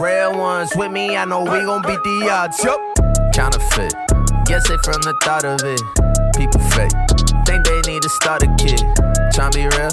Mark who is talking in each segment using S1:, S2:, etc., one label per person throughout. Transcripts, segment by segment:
S1: Real ones with me, I know we gon' beat the odds. Yup. Counterfeit. Guess they from the thought of it. People fake. Think they need to start a kid. Tryna be real.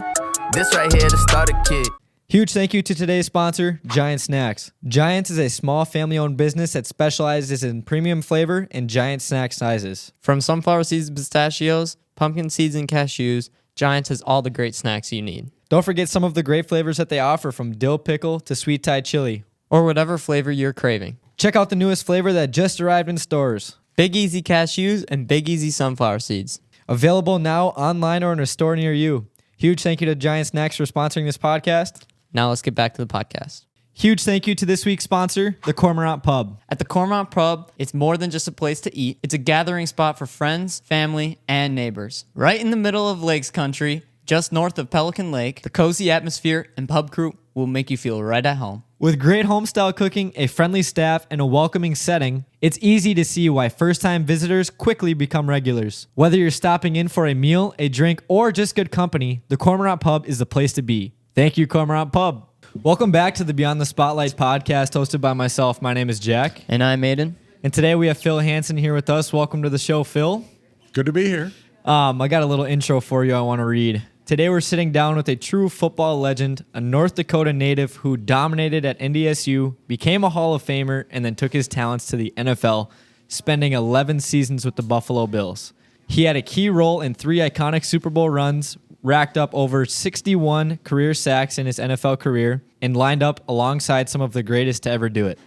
S1: This right here to start a kid.
S2: Huge thank you to today's sponsor, Giant Snacks. Giants is a small family-owned business that specializes in premium flavor and giant snack sizes.
S3: From sunflower seeds and pistachios, pumpkin seeds and cashews, Giants has all the great snacks you need.
S2: Don't forget some of the great flavors that they offer, from dill pickle to sweet Thai chili.
S3: Or whatever flavor you're craving.
S2: Check out the newest flavor that just arrived in stores.
S3: Big Easy cashews and Big Easy sunflower seeds.
S2: Available now online or in a store near you. Huge thank you to Giant Snacks for sponsoring this podcast.
S3: Now let's get back to the podcast.
S2: Huge thank you to this week's sponsor, the Cormorant Pub.
S3: At the Cormorant Pub, it's more than just a place to eat. It's a gathering spot for friends, family, and neighbors. Right in the middle of Lakes Country, just north of Pelican Lake, the cozy atmosphere and pub crew will make you feel right at home.
S2: With great home-style cooking, a friendly staff, and a welcoming setting, it's easy to see why first-time visitors quickly become regulars. Whether you're stopping in for a meal, a drink, or just good company, the Cormorant Pub is the place to be. Thank you, Cormorant Pub. Welcome back to the Beyond the Spotlight podcast, hosted by myself. My name is Jack.
S3: And I'm Aiden.
S2: And today we have Phil Hansen here with us. Welcome to the show, Phil.
S4: Good to be here.
S2: I got a little intro for you I want to read. Today we're sitting down with a true football legend, a North Dakota native who dominated at NDSU, became a Hall of Famer, and then took his talents to the NFL, spending 11 seasons with the Buffalo Bills. He had a key role in 3 iconic Super Bowl runs, racked up over 61 career sacks in his NFL career, and lined up alongside some of the greatest to ever do it.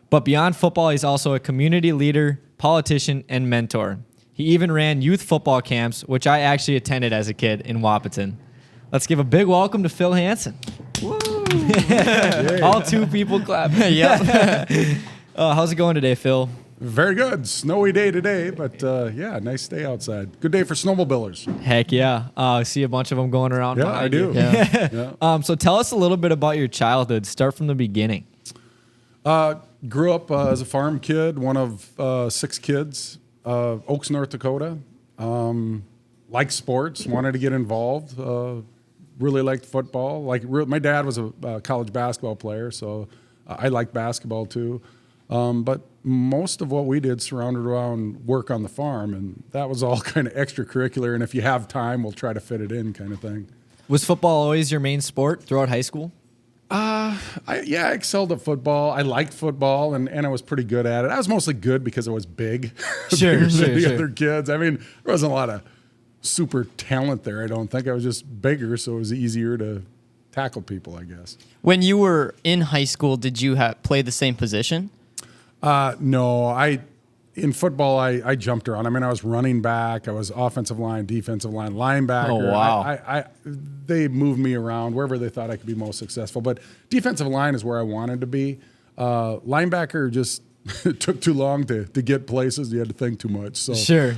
S2: But beyond football, he's also a community leader, politician, and mentor. He even ran youth football camps, which I actually attended as a kid in Wahpeton. Let's give a big welcome to Phil Hansen. Woo! All 2 people clapping.
S3: Yep.
S2: How's it going today, Phil?
S4: Very good. Snowy day today, but yeah, nice day outside. Good day for snowmobilers.
S2: Heck yeah. I see a bunch of them going around.
S4: Yeah, I do.
S3: Yeah.
S2: So tell us a little bit about your childhood. Start from the beginning.
S4: Grew up as a farm kid, one of 6 kids, Oaks, North Dakota. Liked sports, wanted to get involved. Really liked football. My dad was a college basketball player, so I liked basketball too. But most of what we did surrounded around work on the farm, and that was all kind of extracurricular. And if you have time, we'll try to fit it in, kind of thing.
S2: Was football always your main sport throughout high school?
S4: I excelled at football. I liked football, and I was pretty good at it. I was mostly good because I was big.
S2: Sure.
S4: Other kids. I mean, there wasn't a lot of super talent there, I don't think. I was just bigger, so it was easier to tackle people, I guess.
S3: When you were in high school, did you play the same position?
S4: No, in football, I jumped around. I mean, I was running back. I was offensive line, defensive line, linebacker.
S2: Oh, wow.
S4: They moved me around wherever they thought I could be most successful. But defensive line is where I wanted to be. Linebacker just took too long to get places. You had to think too much. So
S2: Sure.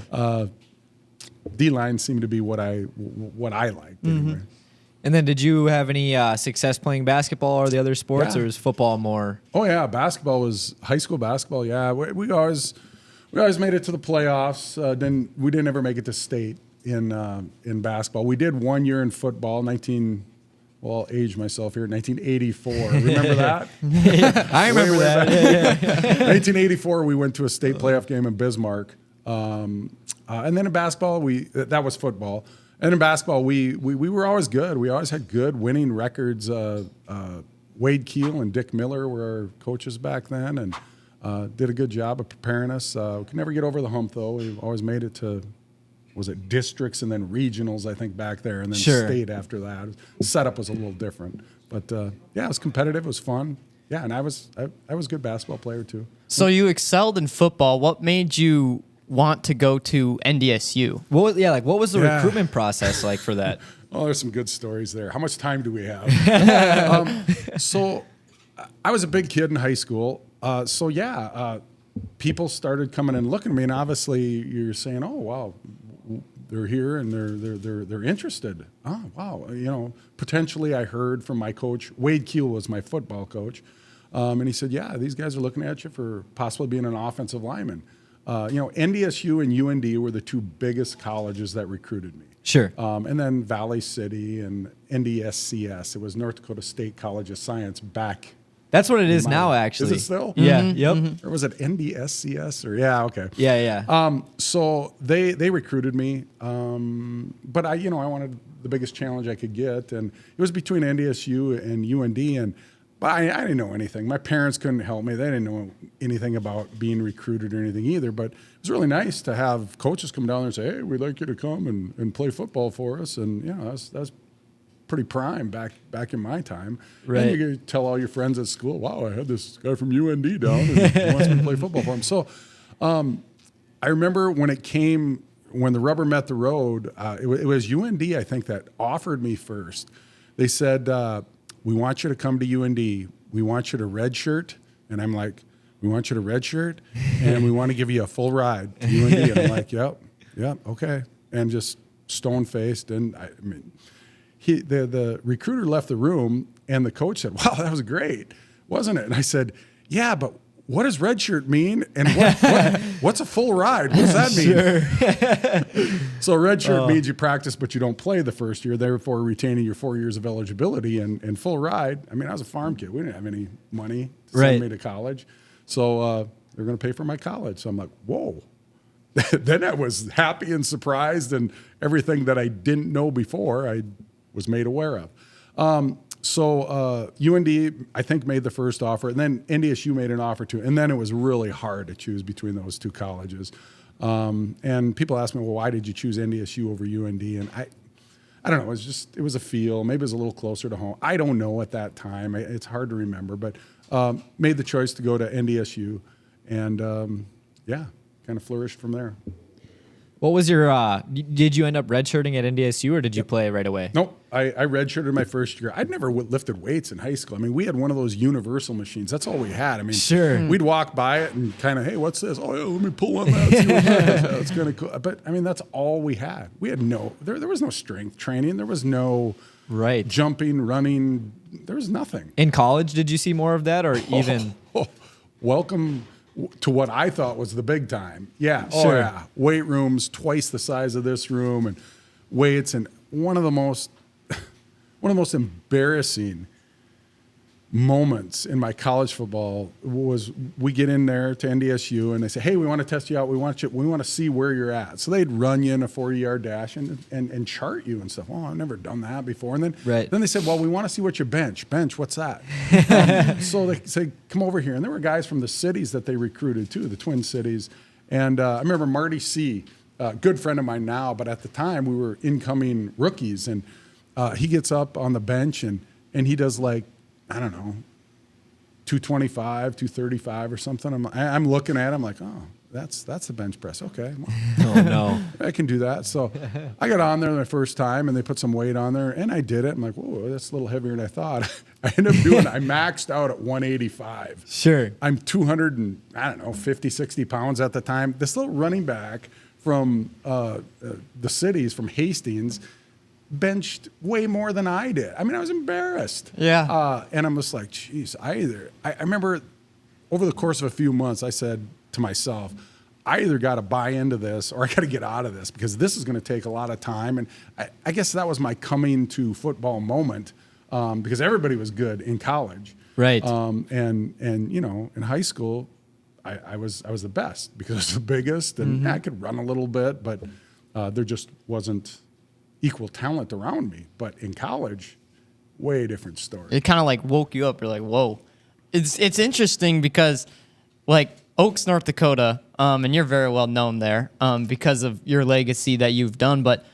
S4: D-line seemed to be what I liked anyway.
S2: And then did you have any success playing basketball or the other sports,
S4: Yeah.
S2: or was football more?
S4: Oh yeah, basketball was high school basketball. Yeah, we always made it to the playoffs. Then we didn't ever make it to state in basketball. We did 1 year in football. I'll age myself here. 1984. Remember that?
S2: I remember that. Yeah.
S4: 1984. We went to a state playoff game in Bismarck, and then in basketball that was football. And in basketball, we were always good. We always had good winning records. Wade Keel and Dick Miller were our coaches back then, and did a good job of preparing us. We could never get over the hump, though. We always made it to, was it districts and then regionals, I think, back there, and then
S2: Sure.
S4: state after that. Setup was a little different. But, yeah, it was competitive. It was fun. Yeah, and I was a good basketball player, too.
S3: So you excelled in football. What made you want to go to NDSU?
S2: What was the recruitment process like for that?
S4: Oh, there's some good stories there. How much time do we have? So I was a big kid in high school. People started coming and looking at me, and obviously you're saying, "Oh, wow, they're here and they're interested." Oh, wow, potentially I heard from my coach. Wade Keel was my football coach, and he said, "Yeah, these guys are looking at you for possibly being an offensive lineman." NDSU and UND were the 2 biggest colleges that recruited me.
S2: Sure.
S4: And then Valley City and NDSCS. It was North Dakota State College of Science back
S2: That's what it is now, actually.
S4: Is it still?
S2: Yeah. Yep.
S4: Or was it NDSCS? Or yeah, okay.
S2: Yeah.
S4: So they recruited me, but I wanted the biggest challenge I could get, and it was between NDSU and UND, but I didn't know anything. My parents couldn't help me; they didn't know anything about being recruited or anything either. But it was really nice to have coaches come down there and say, "Hey, we'd like you to come and play football for us," and that's pretty prime back in my time.
S2: Right.
S4: And you could tell all your friends at school, wow, I had this guy from UND down and he wants me to play football for him. So I remember when the rubber met the road, it was UND, I think, that offered me first. They said, we want you to come to UND. We want you to redshirt. And I'm like, we want you to redshirt and we want to give you a full ride to UND. And I'm like, yep, okay. And just stone-faced. And the recruiter left the room, and the coach said, wow, that was great, wasn't it? And I said, yeah, but what does red shirt mean? And what's a full ride? What does that mean? So red shirt means you practice, but you don't play the first year, therefore retaining your 4 years of eligibility. And full ride, I mean, I was a farm kid. We didn't have any money to send me to college. So they're going to pay for my college. So I'm like, whoa. Then I was happy and surprised, and everything that I didn't know before, I was made aware of. So UND, I think, made the first offer, and then NDSU made an offer too. And then it was really hard to choose between those two colleges. And people ask me, well, why did you choose NDSU over UND? And I don't know. It was a feel. Maybe it was a little closer to home. I don't know at that time. It's hard to remember, but made the choice to go to NDSU, and kind of flourished from there.
S2: What was your, did you end up redshirting at NDSU, or did you play right away?
S4: Nope. I redshirted my first year. I'd never lifted weights in high school. I mean, we had one of those universal machines. That's all we had. I mean,
S2: sure.
S4: We'd walk by it and kind of, hey, what's this? Oh, yeah, let me pull on that. See what that is. It's kind of cool. But, I mean, that's all we had. We had there was no strength training. There was no jumping, running. There was nothing.
S2: In college, did you see more of that, or even?
S4: Welcome to what I thought was the big time. Yeah.
S2: Sure.
S4: Oh, yeah. Weight rooms twice the size of this room, and weights. And one of the most embarrassing moments in my college football was we get in there to NDSU and they say, hey, we want to test you out. We want to see where you're at. So they'd run you in a 40-yard dash and chart you and stuff. Oh, I've never done that before. And then they said, well, we want to see what you bench. Bench, what's that? So they say, come over here. And there were guys from the cities that they recruited too, the Twin Cities. And I remember Marty C., a good friend of mine now, but at the time we were incoming rookies. And he gets up on the bench and he does like, I don't know, 225, 235 or something. I'm looking at him like, oh, that's the bench press. Okay.
S2: Oh, no.
S4: I can do that. So I got on there the first time and they put some weight on there and I did it. I'm like, whoa, that's a little heavier than I thought. I ended up I maxed out at 185.
S2: Sure.
S4: I'm 50, 60 pounds at the time. This little running back from the cities, from Hastings, benched way more than I did. I mean, I was embarrassed.
S3: Yeah.
S4: And I'm just like, geez, I remember over the course of a few months, I said to myself, I either got to buy into this or I got to get out of this because this is going to take a lot of time. And I guess that was my coming to football moment because everybody was good in college.
S2: Right.
S4: And in high school, I was the best because I was the biggest and I could run a little bit, but there just wasn't equal talent around me. But in college, way different story.
S3: It kind of like woke you up. You're like, whoa. It's interesting because like Oaks, North Dakota, and you're very well known there because of your legacy that you've done. But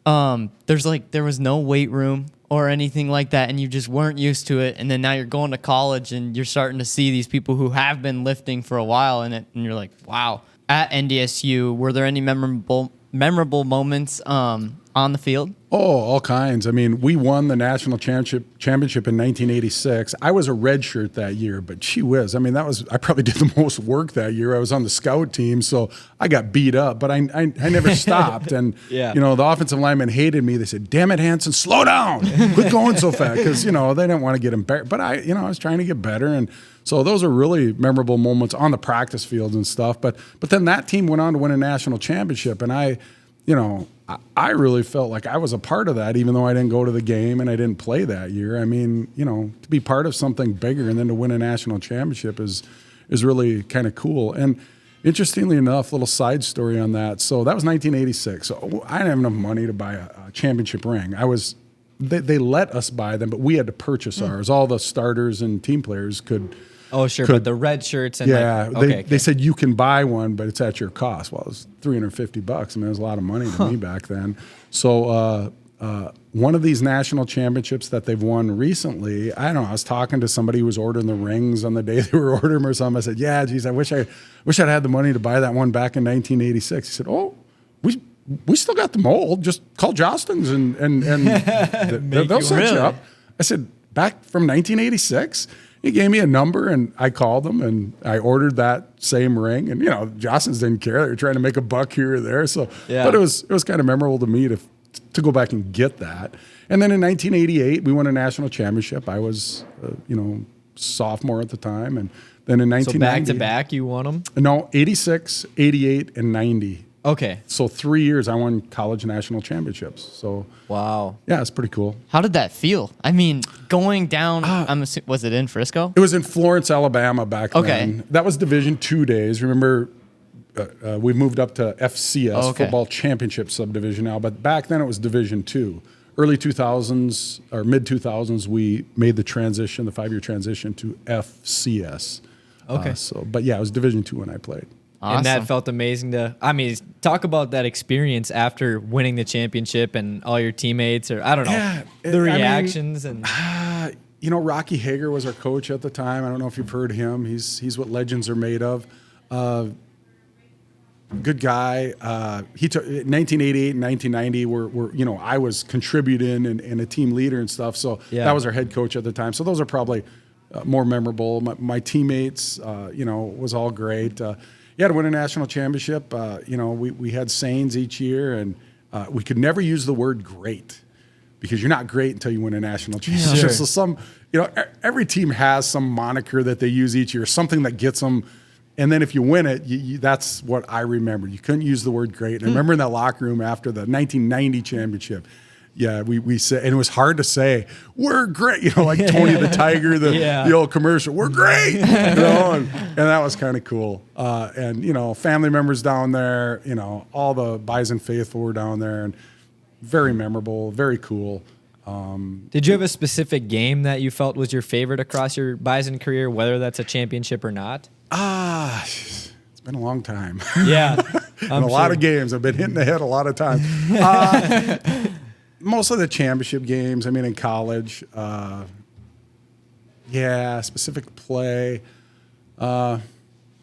S3: there was no weight room or anything like that, and you just weren't used to it. And then now you're going to college and you're starting to see these people who have been lifting for a while in it, and you're like, wow. At NDSU, were there any memorable moments on the field?
S4: Oh, all kinds. I mean, we won the national championship in 1986. I was a redshirt that year, but gee whiz. I mean, I probably did the most work that year. I was on the scout team, so I got beat up, but I never stopped. And, the offensive linemen hated me. They said, damn it, Hansen, slow down. Quit going so fast. Because, they didn't want to get embarrassed. But I was trying to get better. And so those are really memorable moments on the practice fields and stuff. But then that team went on to win a national championship. And I really felt like I was a part of that, even though I didn't go to the game and I didn't play that year. I mean, to be part of something bigger and then to win a national championship is really kind of cool. And interestingly enough, little side story on that. So that was 1986. So I didn't have enough money to buy a championship ring. They let us buy them, but we had to purchase ours. All the starters and team players could.
S2: Oh, sure, but the red shirts and
S4: they said you can buy one, but it's at your cost. Well, it was $350. I mean, it was a lot of money to me back then. So one of these national championships that they've won recently, I don't know, I was talking to somebody who was ordering the rings on the day they were ordering them or something. I said, yeah, geez, I wish I'd had the money to buy that one back in 1986. He said, oh, we still got the mold. Just call Jostens and they'll set you up. I said, back from 1986? He gave me a number, and I called them, and I ordered that same ring. And Jostens didn't care; they were trying to make a buck here or there. So, but it was kind of memorable to me to go back and get that. And then in 1988, we won a national championship. I was, sophomore at the time, and then in 1990,
S2: so back to back, you won them.
S4: No, 86, 88, and 90.
S2: Okay.
S4: So 3 years I won college national championships. So
S2: wow.
S4: Yeah, it's pretty cool.
S3: How did that feel? I mean, going down, was it in Frisco?
S4: It was in Florence, Alabama back then. That was Division II days. Remember, we moved up to FCS, Football Championship Subdivision now, but back then it was Division II. Early 2000s or mid 2000s, we made the 5-year transition to FCS.
S2: Okay.
S4: But yeah, it was Division II when I played.
S2: Awesome. And that felt amazing talk about that experience after winning the championship and all your teammates, or I don't know, the reactions.
S4: Rocky Hager was our coach at the time. I don't know if you've heard him. He's what legends are made of. Good guy. He took 1988 and 1990 were I was contributing and a team leader and stuff. So that was our head coach at the time. So those are probably more memorable. My teammates, was all great. To win a national championship, we had sayings each year, and we could never use the word great because you're not great until you win a national championship.
S2: Sure.
S4: So every team has some moniker that they use each year, something that gets them. And then if you win it, that's what I remember. You couldn't use the word great. And I remember in that locker room after the 1990 championship, we said, and it was hard to say, we're great, like Tony the Tiger, the old commercial, we're great, and that was kind of cool. And family members down there, all the Bison faithful were down there, and very memorable, very cool.
S2: Did you have a specific game that you felt was your favorite across your Bison career, whether that's a championship or not?
S4: It's been a long time.
S2: Yeah.
S4: And a lot of games. I've been hitting the head a lot of times. Most of the championship games, in college, specific play. No,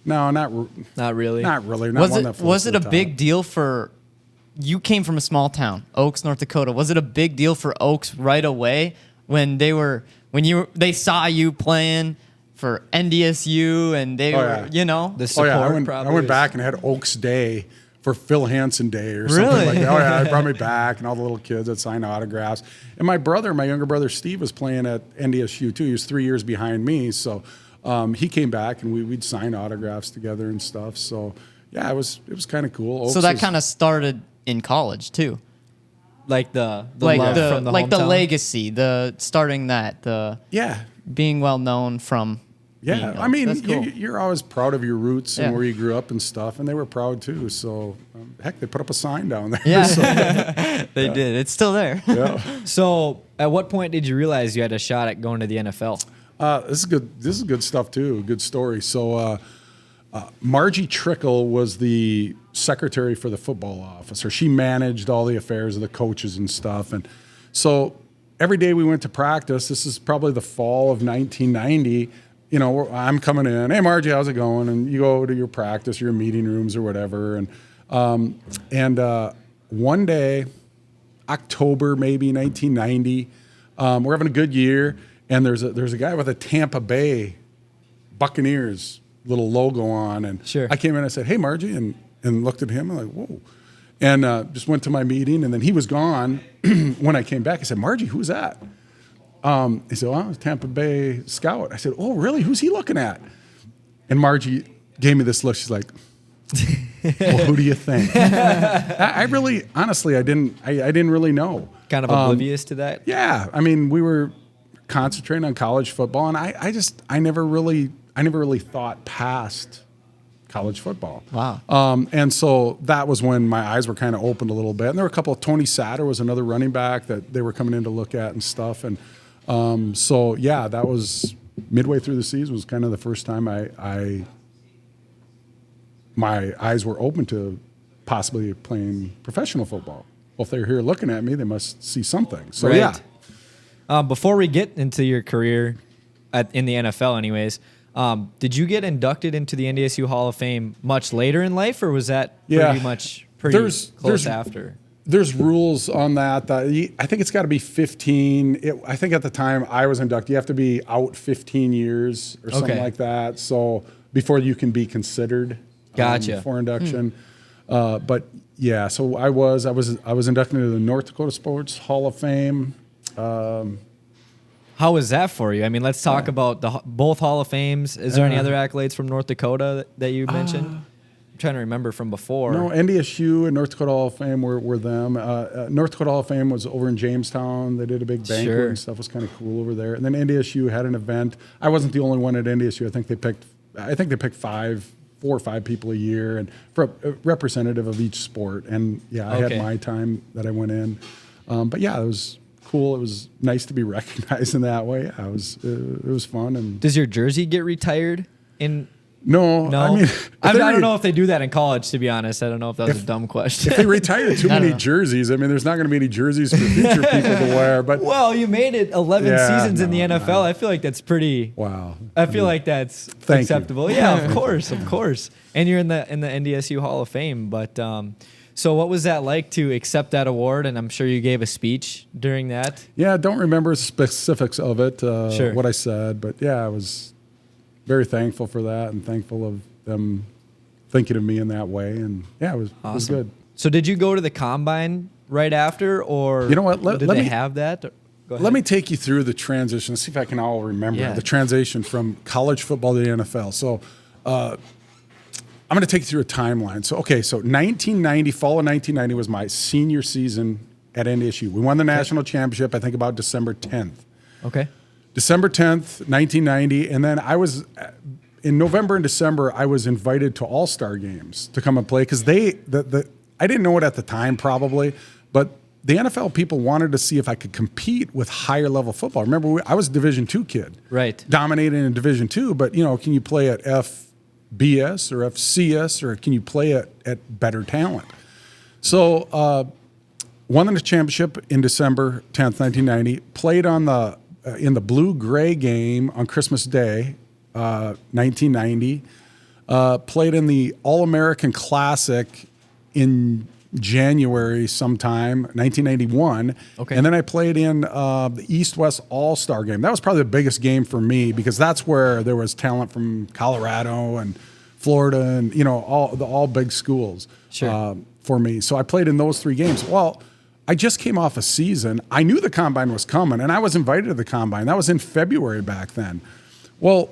S4: not
S2: really.
S4: Not really. Not one that floats
S3: was
S4: to
S3: it
S4: the
S3: a
S4: top.
S3: big deal for you? Came from a small town, Oaks, North Dakota. Was it a big deal for Oaks right away when they saw you playing for NDSU and they were,
S2: the support?
S4: I went back and had Oaks Day for Phil Hansen Day or something like that. They brought me back, and all the little kids that signed autographs. And my younger brother Steve, was playing at NDSU too. He was 3 years behind me, so he came back, and we'd sign autographs together and stuff. So it was kind of cool.
S3: So that kind of started in college too,
S2: like the love from the hometown?
S3: Legacy, the being well known from.
S4: Yeah, cool. You're always proud of your roots and where you grew up and stuff, and they were proud too. So, heck, they put up a sign down there.
S3: Yeah,
S4: so,
S3: they did. It's still there.
S4: Yeah.
S2: So, at what point did you realize you had a shot at going to the NFL?
S4: This is good. This is good stuff too. Good story. So, Margie Trickle was the secretary for the football officer. She managed all the affairs of the coaches and stuff, and so every day we went to practice. This is probably the fall of 1990. I'm coming in. Hey, Margie, how's it going? And you go to your practice, your meeting rooms or whatever. And one day, October maybe 1990, we're having a good year, and there's a guy with a Tampa Bay Buccaneers little logo on, and I came in and I said, "Hey, Margie," and looked at him and like, "Whoa," and just went to my meeting, and then he was gone. When I came back, I said, "Margie, who's that?" He said, "Well, it's Tampa Bay scout." I said, "Oh, really? Who's he looking at?" And Margie gave me this look. She's like, Well, who do you think? I really, honestly, I didn't really know.
S2: Kind of oblivious to that?
S4: Yeah. I mean, we were concentrating on college football, and I never really thought past college football.
S3: Wow.
S4: And so that was when my eyes were kind of opened a little bit. And there were a couple of, Tony Satter was another running back that they were coming in to look at and stuff. And so, yeah, that was midway through the season was kind of the first time my eyes were open to possibly playing professional football. Well, if they're here looking at me, they must see something. So,
S2: Right.
S4: yeah.
S2: Before we get into your career in the NFL anyways, did you get inducted into the NDSU Hall of Fame much later in life, or was that pretty close after?
S4: There's rules on that. I think it's got to be 15. I think at the time I was inducted, you have to be out 15 years or something like that. So before you can be considered
S2: Gotcha.
S4: For induction. But yeah, so I was inducted into the North Dakota Sports Hall of Fame.
S2: How was that for you? I mean, let's talk about both Hall of Fames. Is there any other accolades from North Dakota that you mentioned? I'm trying to remember from before.
S4: No, NDSU and North Dakota Hall of Fame were them. North Dakota Hall of Fame was over in Jamestown. They did a big banquet and stuff. It was kind of cool over there. And then NDSU had an event. I wasn't the only one at NDSU. I think they picked 4 or 5 people a year, and for a representative of each sport. And yeah, I had my time that I went in. But yeah, it was cool. It was nice to be recognized in that way. It was fun. And
S2: does your jersey get retired in?
S4: No. I mean,
S2: I don't know if they do that in college, to be honest. I don't know if that was a dumb question.
S4: If they retire too many jerseys, I mean, there's not going to be any jerseys for future people to wear. But
S2: well, you made it 11 seasons in the NFL.
S4: No.
S2: I feel like that's pretty.
S4: Wow.
S2: I feel like that's acceptable.
S4: You.
S2: Yeah, of course. And you're in the NDSU Hall of Fame. But so what was that like to accept that award? And I'm sure you gave a speech during that.
S4: Yeah, I don't remember specifics of it,
S2: Sure.
S4: what I said, but yeah, I was very thankful for that and thankful of them thinking of me in that way. And yeah, it was good.
S2: So did you go to the combine right after, or
S4: you know what?
S2: Did they have that? Go ahead.
S4: Let me take you through the transition. See if I can all remember the transition from college football to the NFL. So I'm going to take you through a timeline. So 1990, fall of 1990 was my senior season at NDSU. We won the national championship, I think about December 10th.
S2: Okay.
S4: December 10th, 1990, and then I was in November and December. I was invited to All-Star games to come and play because I didn't know it at the time probably, but the NFL people wanted to see if I could compete with higher level football. Remember, I was a Division II kid,
S2: right?
S4: Dominating in Division II, but can you play at FBS or FCS, or can you play at better talent? So won the championship in December 10th, 1990. Played on in the blue-gray game on Christmas Day, 1990. Played in the All-American Classic in January sometime, 1991. Okay. And then I played in the East-West All-Star game. That was probably the biggest game for me because that's where there was talent from Colorado and Florida and, all big schools for me. So I played in those 3 games. Well, I just came off a season. I knew the combine was coming, and I was invited to the combine. That was in February back then. Well,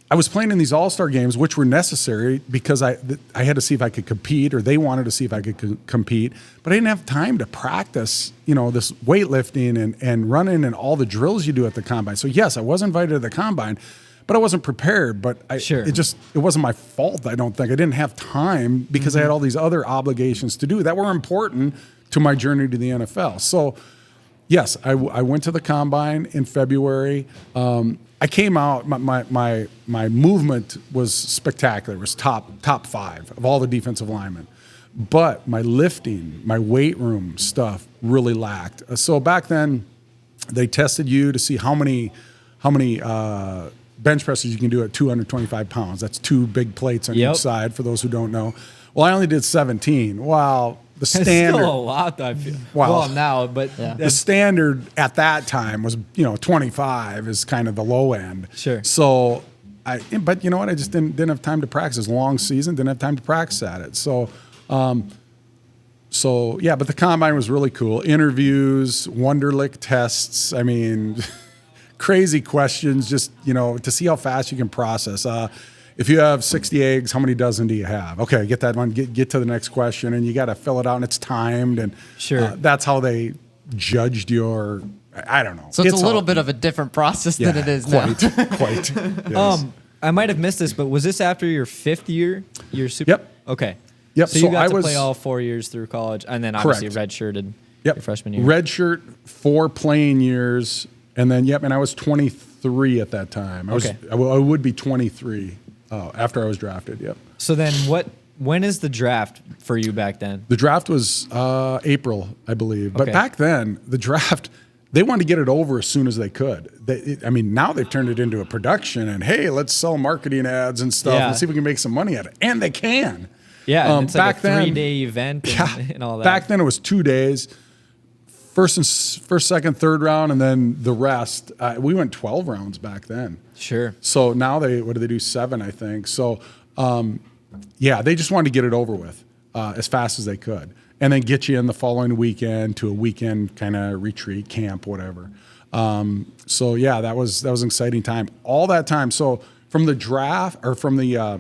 S4: I was playing in these all-star games, which were necessary because I had to see if I could compete, or they wanted to see if I could compete. But I didn't have time to practice, this weightlifting and running and all the drills you do at the combine. So yes, I was invited to the combine, but I wasn't prepared. But it wasn't my fault. I don't think I didn't have time because I had all these other obligations to do that were important to my journey to the NFL. So, yes, I went to the combine in February. I came out. My movement was spectacular. It was top 5 of all the defensive linemen, but my lifting, my weight room stuff really lacked. So back then, they tested you to see how many bench presses you can do at 225 pounds. That's 2 big plates on each side. For those who don't know, well, I only did 17. Wow. The standard,
S2: it's still a lot, I feel.
S4: Well,
S2: now, but
S4: the standard at that time was, 25 is kind of the low end.
S2: Sure.
S4: So, but you know what? I just didn't have time to practice. It was a long season, didn't have time to practice at it. So yeah. But the combine was really cool. Interviews, Wonderlic tests. I mean, crazy questions. Just to see how fast you can process. if you have 60 eggs, how many dozen do you have? Okay, get that one. Get to the next question, and you got to fill it out, and it's timed, and
S2: Sure.
S4: that's how they judged your. I don't know.
S3: So it's a little bit of a different process than it is now.
S4: Quite. Yes.
S2: I might have missed this, but was this after your 5th year? Your super.
S4: Yep.
S2: Okay.
S4: Yep.
S2: So you got
S4: I
S2: to
S4: was
S2: play all 4 years through college, and then obviously
S4: Correct.
S2: redshirted
S4: Yep.
S2: your freshman year.
S4: Red shirt, 4 playing years, and then and I was 23 at that time.
S2: Okay.
S4: I would be 23 after I was drafted. Yep.
S2: So then when is the draft for you back then?
S4: The draft was April, I believe. But
S2: Okay.
S4: back then, the draft, they wanted to get it over as soon as they could. Now they've turned it into a production, and hey, let's sell marketing ads and stuff and see if we can make some money at it. And they can.
S2: Yeah, and it's like
S4: back
S2: a
S4: then-
S2: 3-day event and all that.
S4: Back then, it was 2 days. First, second, third round, and then the rest. We went 12 rounds back then.
S2: Sure.
S4: So now what do they do? 7, I think. So, they just wanted to get it over with as fast as they could, and then get you in the following weekend to a weekend kind of retreat camp, whatever. That was an exciting time. All that time. So from the draft or from the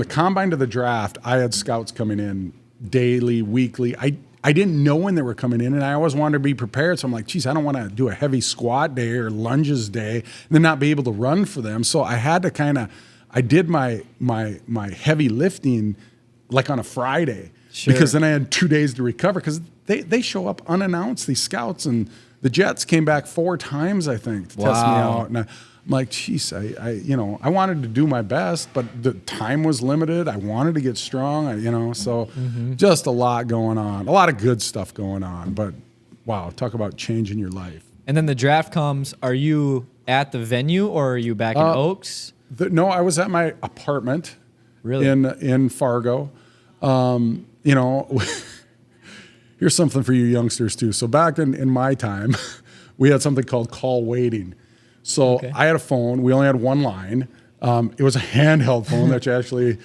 S4: combine to the draft, I had scouts coming in daily, weekly. I didn't know when they were coming in, and I always wanted to be prepared. So I'm like, geez, I don't want to do a heavy squat day or lunges day and then not be able to run for them. So I had to I did my heavy lifting like on a Friday, because then I had 2 days to recover, because they show up unannounced, these scouts, and the Jets came back 4 times, I think, to test me out. And I'm like, geez, I wanted to do my best, but the time was limited. I wanted to get strong, just a lot going on, a lot of good stuff going on. But wow, talk about changing your life.
S2: And then the draft comes. Are you at the venue or are you back in Oaks?
S4: No, I was at my apartment.
S2: Really?
S4: In Fargo. Here's something for you youngsters too. So back in my time, we had something called call waiting. So I had a phone. We only had one line. It was a handheld phone that actually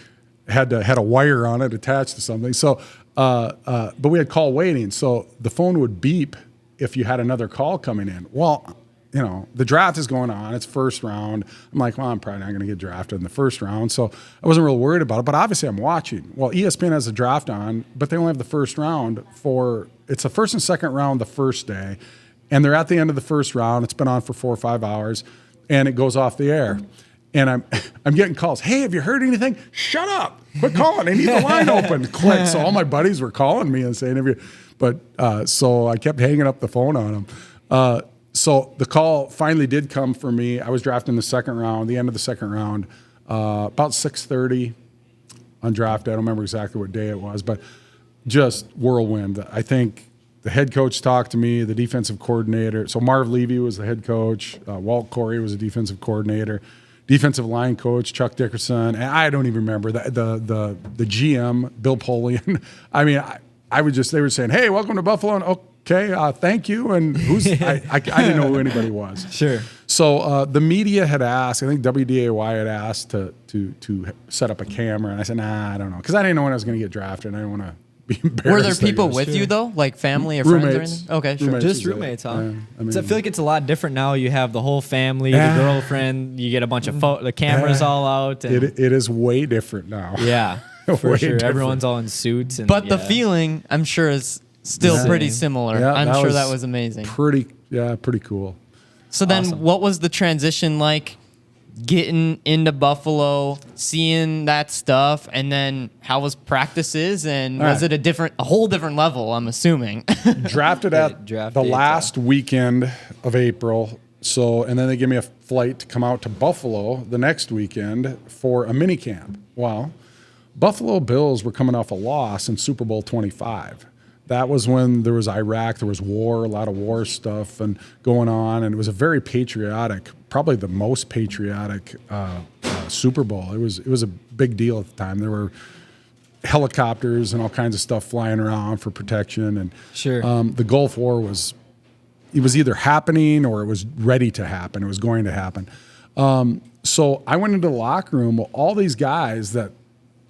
S4: had a wire on it attached to something. So, but we had call waiting. So the phone would beep if you had another call coming in. Well, the draft is going on. It's first round. I'm like, well, I'm probably not going to get drafted in the first round. So I wasn't real worried about it, but obviously I'm watching. Well, ESPN has the draft on, but they only have the first round it's the first and second round the first day. And they're at the end of the first round. It's been on for 4 or 5 hours, and it goes off the air. And I'm getting calls. Hey, have you heard anything? Shut up. Quit calling. I need the line open. Click. So all my buddies were calling me and saying, so I kept hanging up the phone on them. So the call finally did come for me. I was drafted in the second round, the end of the second round, about 6:30 on draft day. I don't remember exactly what day it was, but just whirlwind. I think the head coach talked to me, the defensive coordinator. So Marv Levy was the head coach. Walt Corey was the defensive coordinator. Defensive line coach Chuck Dickerson, and I don't even remember the GM Bill Polian. I mean, they were saying, "Hey, welcome to Buffalo." And, okay, thank you. And I didn't know who anybody was.
S2: Sure.
S4: So the media had asked, I think WDAY had asked to set up a camera, and I said, nah, I don't know, because I didn't know when I was going to get drafted. And I didn't want to be embarrassed.
S3: Were there people
S4: I guess.
S3: with you though, like family or friends or
S4: Roommates.
S3: anything? Okay, sure.
S4: Roommates.
S2: Just roommates, huh?
S4: Yeah,
S2: So I feel like it's a lot different now. You have the whole family,
S4: Yeah.
S2: the girlfriend. You get a bunch of the cameras all out. And
S4: It is way different now.
S2: yeah, for
S4: Way
S2: sure.
S4: different.
S2: Everyone's all in suits. And,
S3: But the
S2: yeah.
S3: feeling, I'm sure, is still
S2: Same.
S3: pretty similar.
S4: Yeah,
S3: I'm sure that was amazing.
S4: Pretty cool.
S3: So then,
S2: Awesome.
S3: what was the transition like getting into Buffalo, seeing that stuff, and then how was practices, and
S4: All
S3: was
S4: right.
S3: it a whole different level, I'm assuming?
S4: Drafted at
S2: Draft
S4: the
S2: date's
S4: last weekend of April. So, and then they gave me a flight to come out to Buffalo the next weekend for a mini camp. Well, Buffalo Bills were coming off a loss in Super Bowl 25. That was when there was Iraq, there was war, a lot of war stuff and going on, and it was a very patriotic, probably the most patriotic Super Bowl. It was a big deal at the time. There were helicopters and all kinds of stuff flying around for protection, and
S2: Sure.
S4: the Gulf War was either happening or it was ready to happen. It was going to happen. So I went into the locker room. Well, all these guys that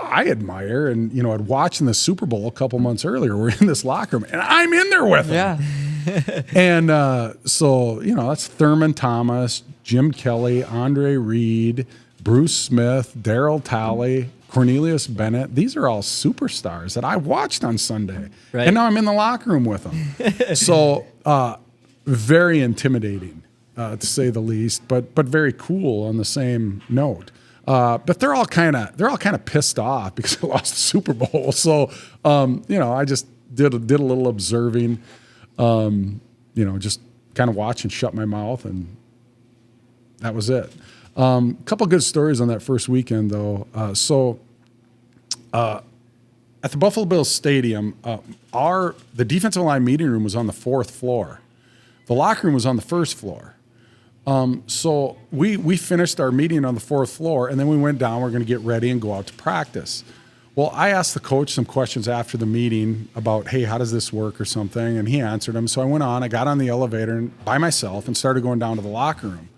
S4: I admire and had watched in the Super Bowl a couple months earlier were in this locker room, and I'm in there with them.
S3: yeah.
S4: And so that's Thurman Thomas, Jim Kelly, Andre Reed, Bruce Smith, Darryl Talley, Cornelius Bennett. These are all superstars that I watched on Sunday.
S2: Right.
S4: And now I'm in the locker room with them. So very intimidating, to say the least, but very cool on the same note. But they're all kind of pissed off because I lost the Super Bowl. So I just did a little observing, just kind of watch and shut my mouth, and that was it. A couple good stories on that first weekend, though. At the Buffalo Bills Stadium, the defensive line meeting room was on the 4th floor. The locker room was on the 1st floor. So we finished our meeting on the 4th floor, and then we went down. We're going to get ready and go out to practice. Well, I asked the coach some questions after the meeting about, hey, how does this work or something, and he answered them. So I went on. I got on the elevator by myself and started going down to the locker room.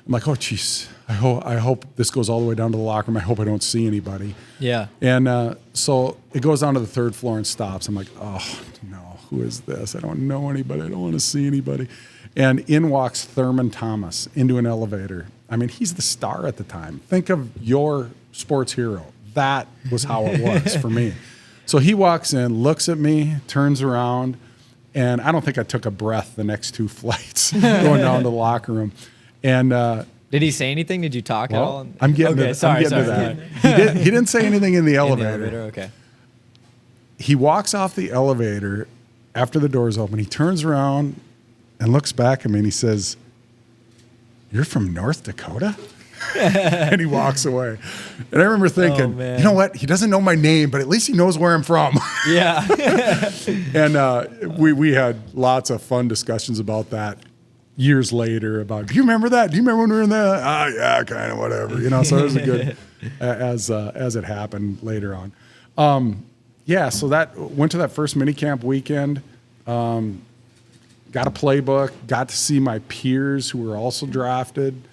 S4: I'm like, oh, geez, I hope this goes all the way down to the locker room. I hope I don't see anybody.
S2: Yeah.
S4: And so it goes down to the 3rd floor and stops. I'm like, oh, no, who is this? I don't know anybody. I don't want to see anybody. And in walks Thurman Thomas into an elevator. I mean, he's the star at the time. Think of your sports hero. That was how it was for me. So he walks in, looks at me, turns around, and I don't think I took a breath the next 2 flights going down to the locker room. And
S2: did he say anything? Did you talk at all?
S4: I'm getting to that. He didn't say anything in the elevator.
S2: In the elevator, okay.
S4: He walks off the elevator after the doors open. He turns around and looks back at me and he says, "You're from North Dakota?" And he walks away. And I remember thinking, you know what? He doesn't know my name, but at least he knows where I'm from.
S2: Yeah.
S4: And we had lots of fun discussions about that years later about, do you remember that? Do you remember when we were in that? Yeah, kind of, whatever. So it was a good, as it happened later on. So that went to that first minicamp weekend. Got a playbook, got to see my peers who were also drafted.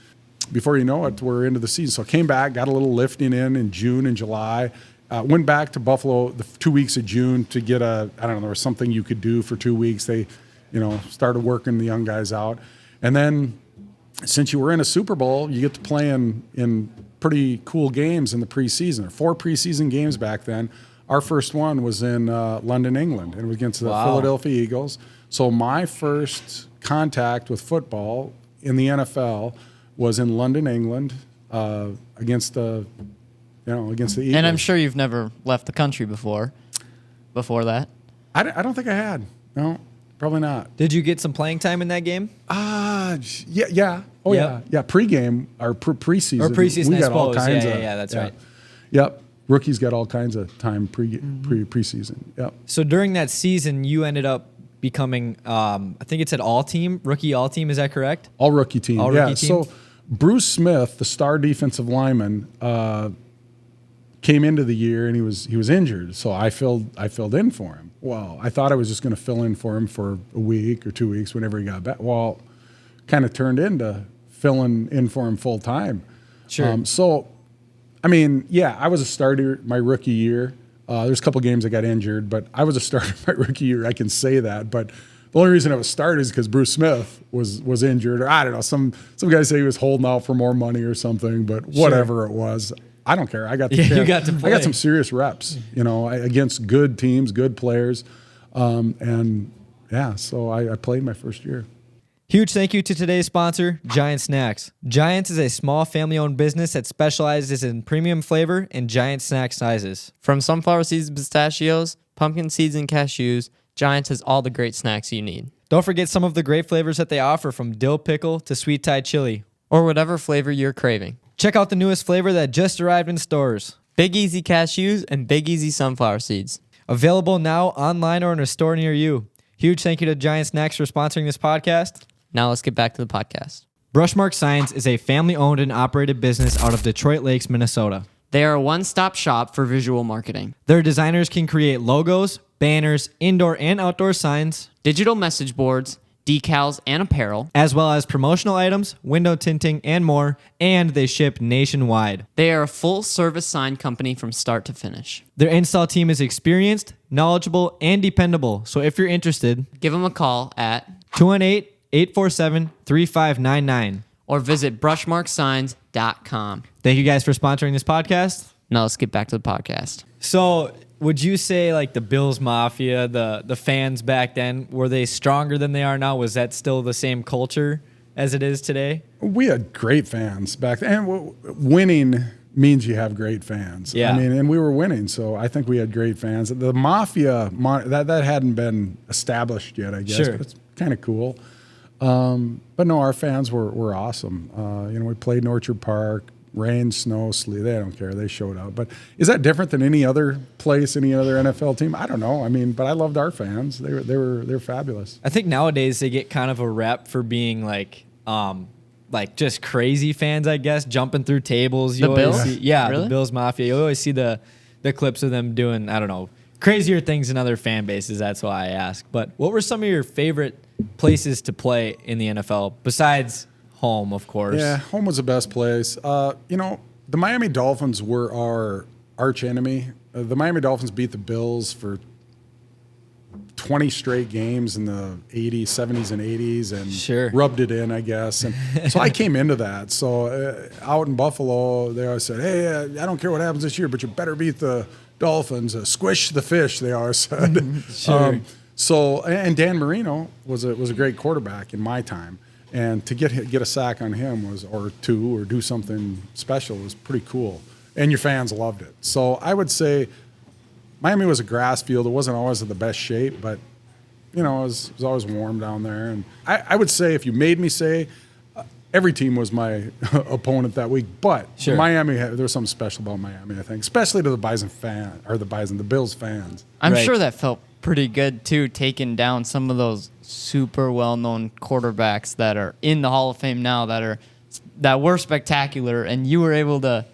S4: Before you know it, we're into the season. So I came back, got a little lifting in June and July. Went back to Buffalo the 2 weeks of June to get there was something you could do for 2 weeks. They, started working the young guys out. And then since you were in a Super Bowl, you get to play in pretty cool games in the preseason. There were 4 preseason games back then. Our first one was in London, England, and it was against the Philadelphia Eagles. So my first contact with football in the NFL was in London, England, against the Eagles.
S3: And I'm sure you've never left the country before that.
S4: I don't think I had. No, probably not.
S2: Did you get some playing time in that game?
S4: Yeah. Oh, yeah. Yeah, pregame, or preseason.
S2: Or preseason,
S4: we
S2: I
S4: got all
S2: suppose.
S4: kinds
S2: Yeah, that's right.
S4: Yep. Rookies got all kinds of time preseason. Yep.
S2: So during that season, you ended up becoming, I think it said rookie all team. Is that correct?
S4: All rookie team.
S2: All rookie team?
S4: So Bruce Smith, the star defensive lineman, came into the year and he was injured. So I filled in for him. Well, I thought I was just going to fill in for him for a week or 2 weeks whenever he got back. Well, kind of turned into filling in for him full time.
S2: Sure.
S4: I was a starter my rookie year. There's a couple games I got injured, but I was a starter my rookie year. I can say that. But the only reason I was started is because Bruce Smith was injured, or I don't know. Some guys say he was holding out for more money or something, but whatever it was, I don't care. I got the
S2: you got to play.
S4: I got some serious reps, against good teams, good players, so I played my first year.
S2: Huge thank you to today's sponsor, Giant Snacks. Giants is a small family-owned business that specializes in premium flavor and giant snack sizes.
S3: From sunflower seeds and pistachios, pumpkin seeds and cashews, Giants has all the great snacks you need.
S2: Don't forget some of the great flavors that they offer, from dill pickle to sweet Thai chili.
S3: Or whatever flavor you're craving.
S2: Check out the newest flavor that just arrived in stores.
S3: Big Easy cashews and Big Easy sunflower seeds.
S2: Available now online or in a store near you. Huge thank you to Giant Snacks for sponsoring this podcast.
S3: Now let's get back to the podcast.
S2: Brushmark Signs is a family-owned and operated business out of Detroit Lakes, Minnesota.
S3: They are a one-stop shop for visual marketing.
S2: Their designers can create logos, banners, indoor and outdoor signs,
S3: digital message boards, decals, and apparel,
S2: as well as promotional items, window tinting, and more, and they ship nationwide.
S3: They are a full-service sign company from start to finish.
S2: Their install team is experienced, knowledgeable, and dependable, so if you're interested,
S3: give them a call at
S2: 218-847-3599.
S3: or visit brushmarksigns.com.
S2: Thank you guys for sponsoring this podcast.
S3: Now let's get back to the podcast.
S2: So would you say like the Bills Mafia, the fans back then, were they stronger than they are now? Was that still the same culture as it is today?
S4: We had great fans back then. And winning means you have great fans.
S2: Yeah.
S4: I mean, and we were winning, so I think we had great fans. The Mafia, that hadn't been established yet, I guess.
S2: Sure.
S4: But it's kind of cool. But no, our fans were awesome. We played in Orchard Park, rain, snow, sleet. They don't care. They showed up. But is that different than any other place, any other NFL team? I don't know. I mean, but I loved our fans. They were fabulous.
S2: I think nowadays they get kind of a rep for being like just crazy fans, I guess, jumping through tables.
S3: The Bills?
S2: The
S3: Really?
S2: Bills Mafia. You always see the clips of them doing, I don't know, crazier things in other fan bases. That's why I ask. But what were some of your favorite places to play in the NFL besides home, of course?
S4: Yeah, home was the best place. The Miami Dolphins were our arch enemy. The Miami Dolphins beat the Bills for 20 straight games in the 80s, 70s, and 80s, and
S2: Sure.
S4: rubbed it in, I guess. And so I came into that. So out in Buffalo, they always said, "Hey, I don't care what happens this year, but you better beat the Dolphins. Squish the fish," they always said.
S2: Sure.
S4: And Dan Marino was a great quarterback in my time. And to get a sack on him or two or do something special was pretty cool. And your fans loved it. So I would say Miami was a grass field. It wasn't always in the best shape, but it was always warm down there. And I would say, if you made me say, every team was my opponent that week. But
S2: Sure.
S4: Miami, there was something special about Miami, I think, especially to the Bills fans.
S3: I'm
S2: Right.
S3: sure that felt pretty good too, taking down some of those super well-known quarterbacks that are in the Hall of Fame now that were spectacular, and you were able to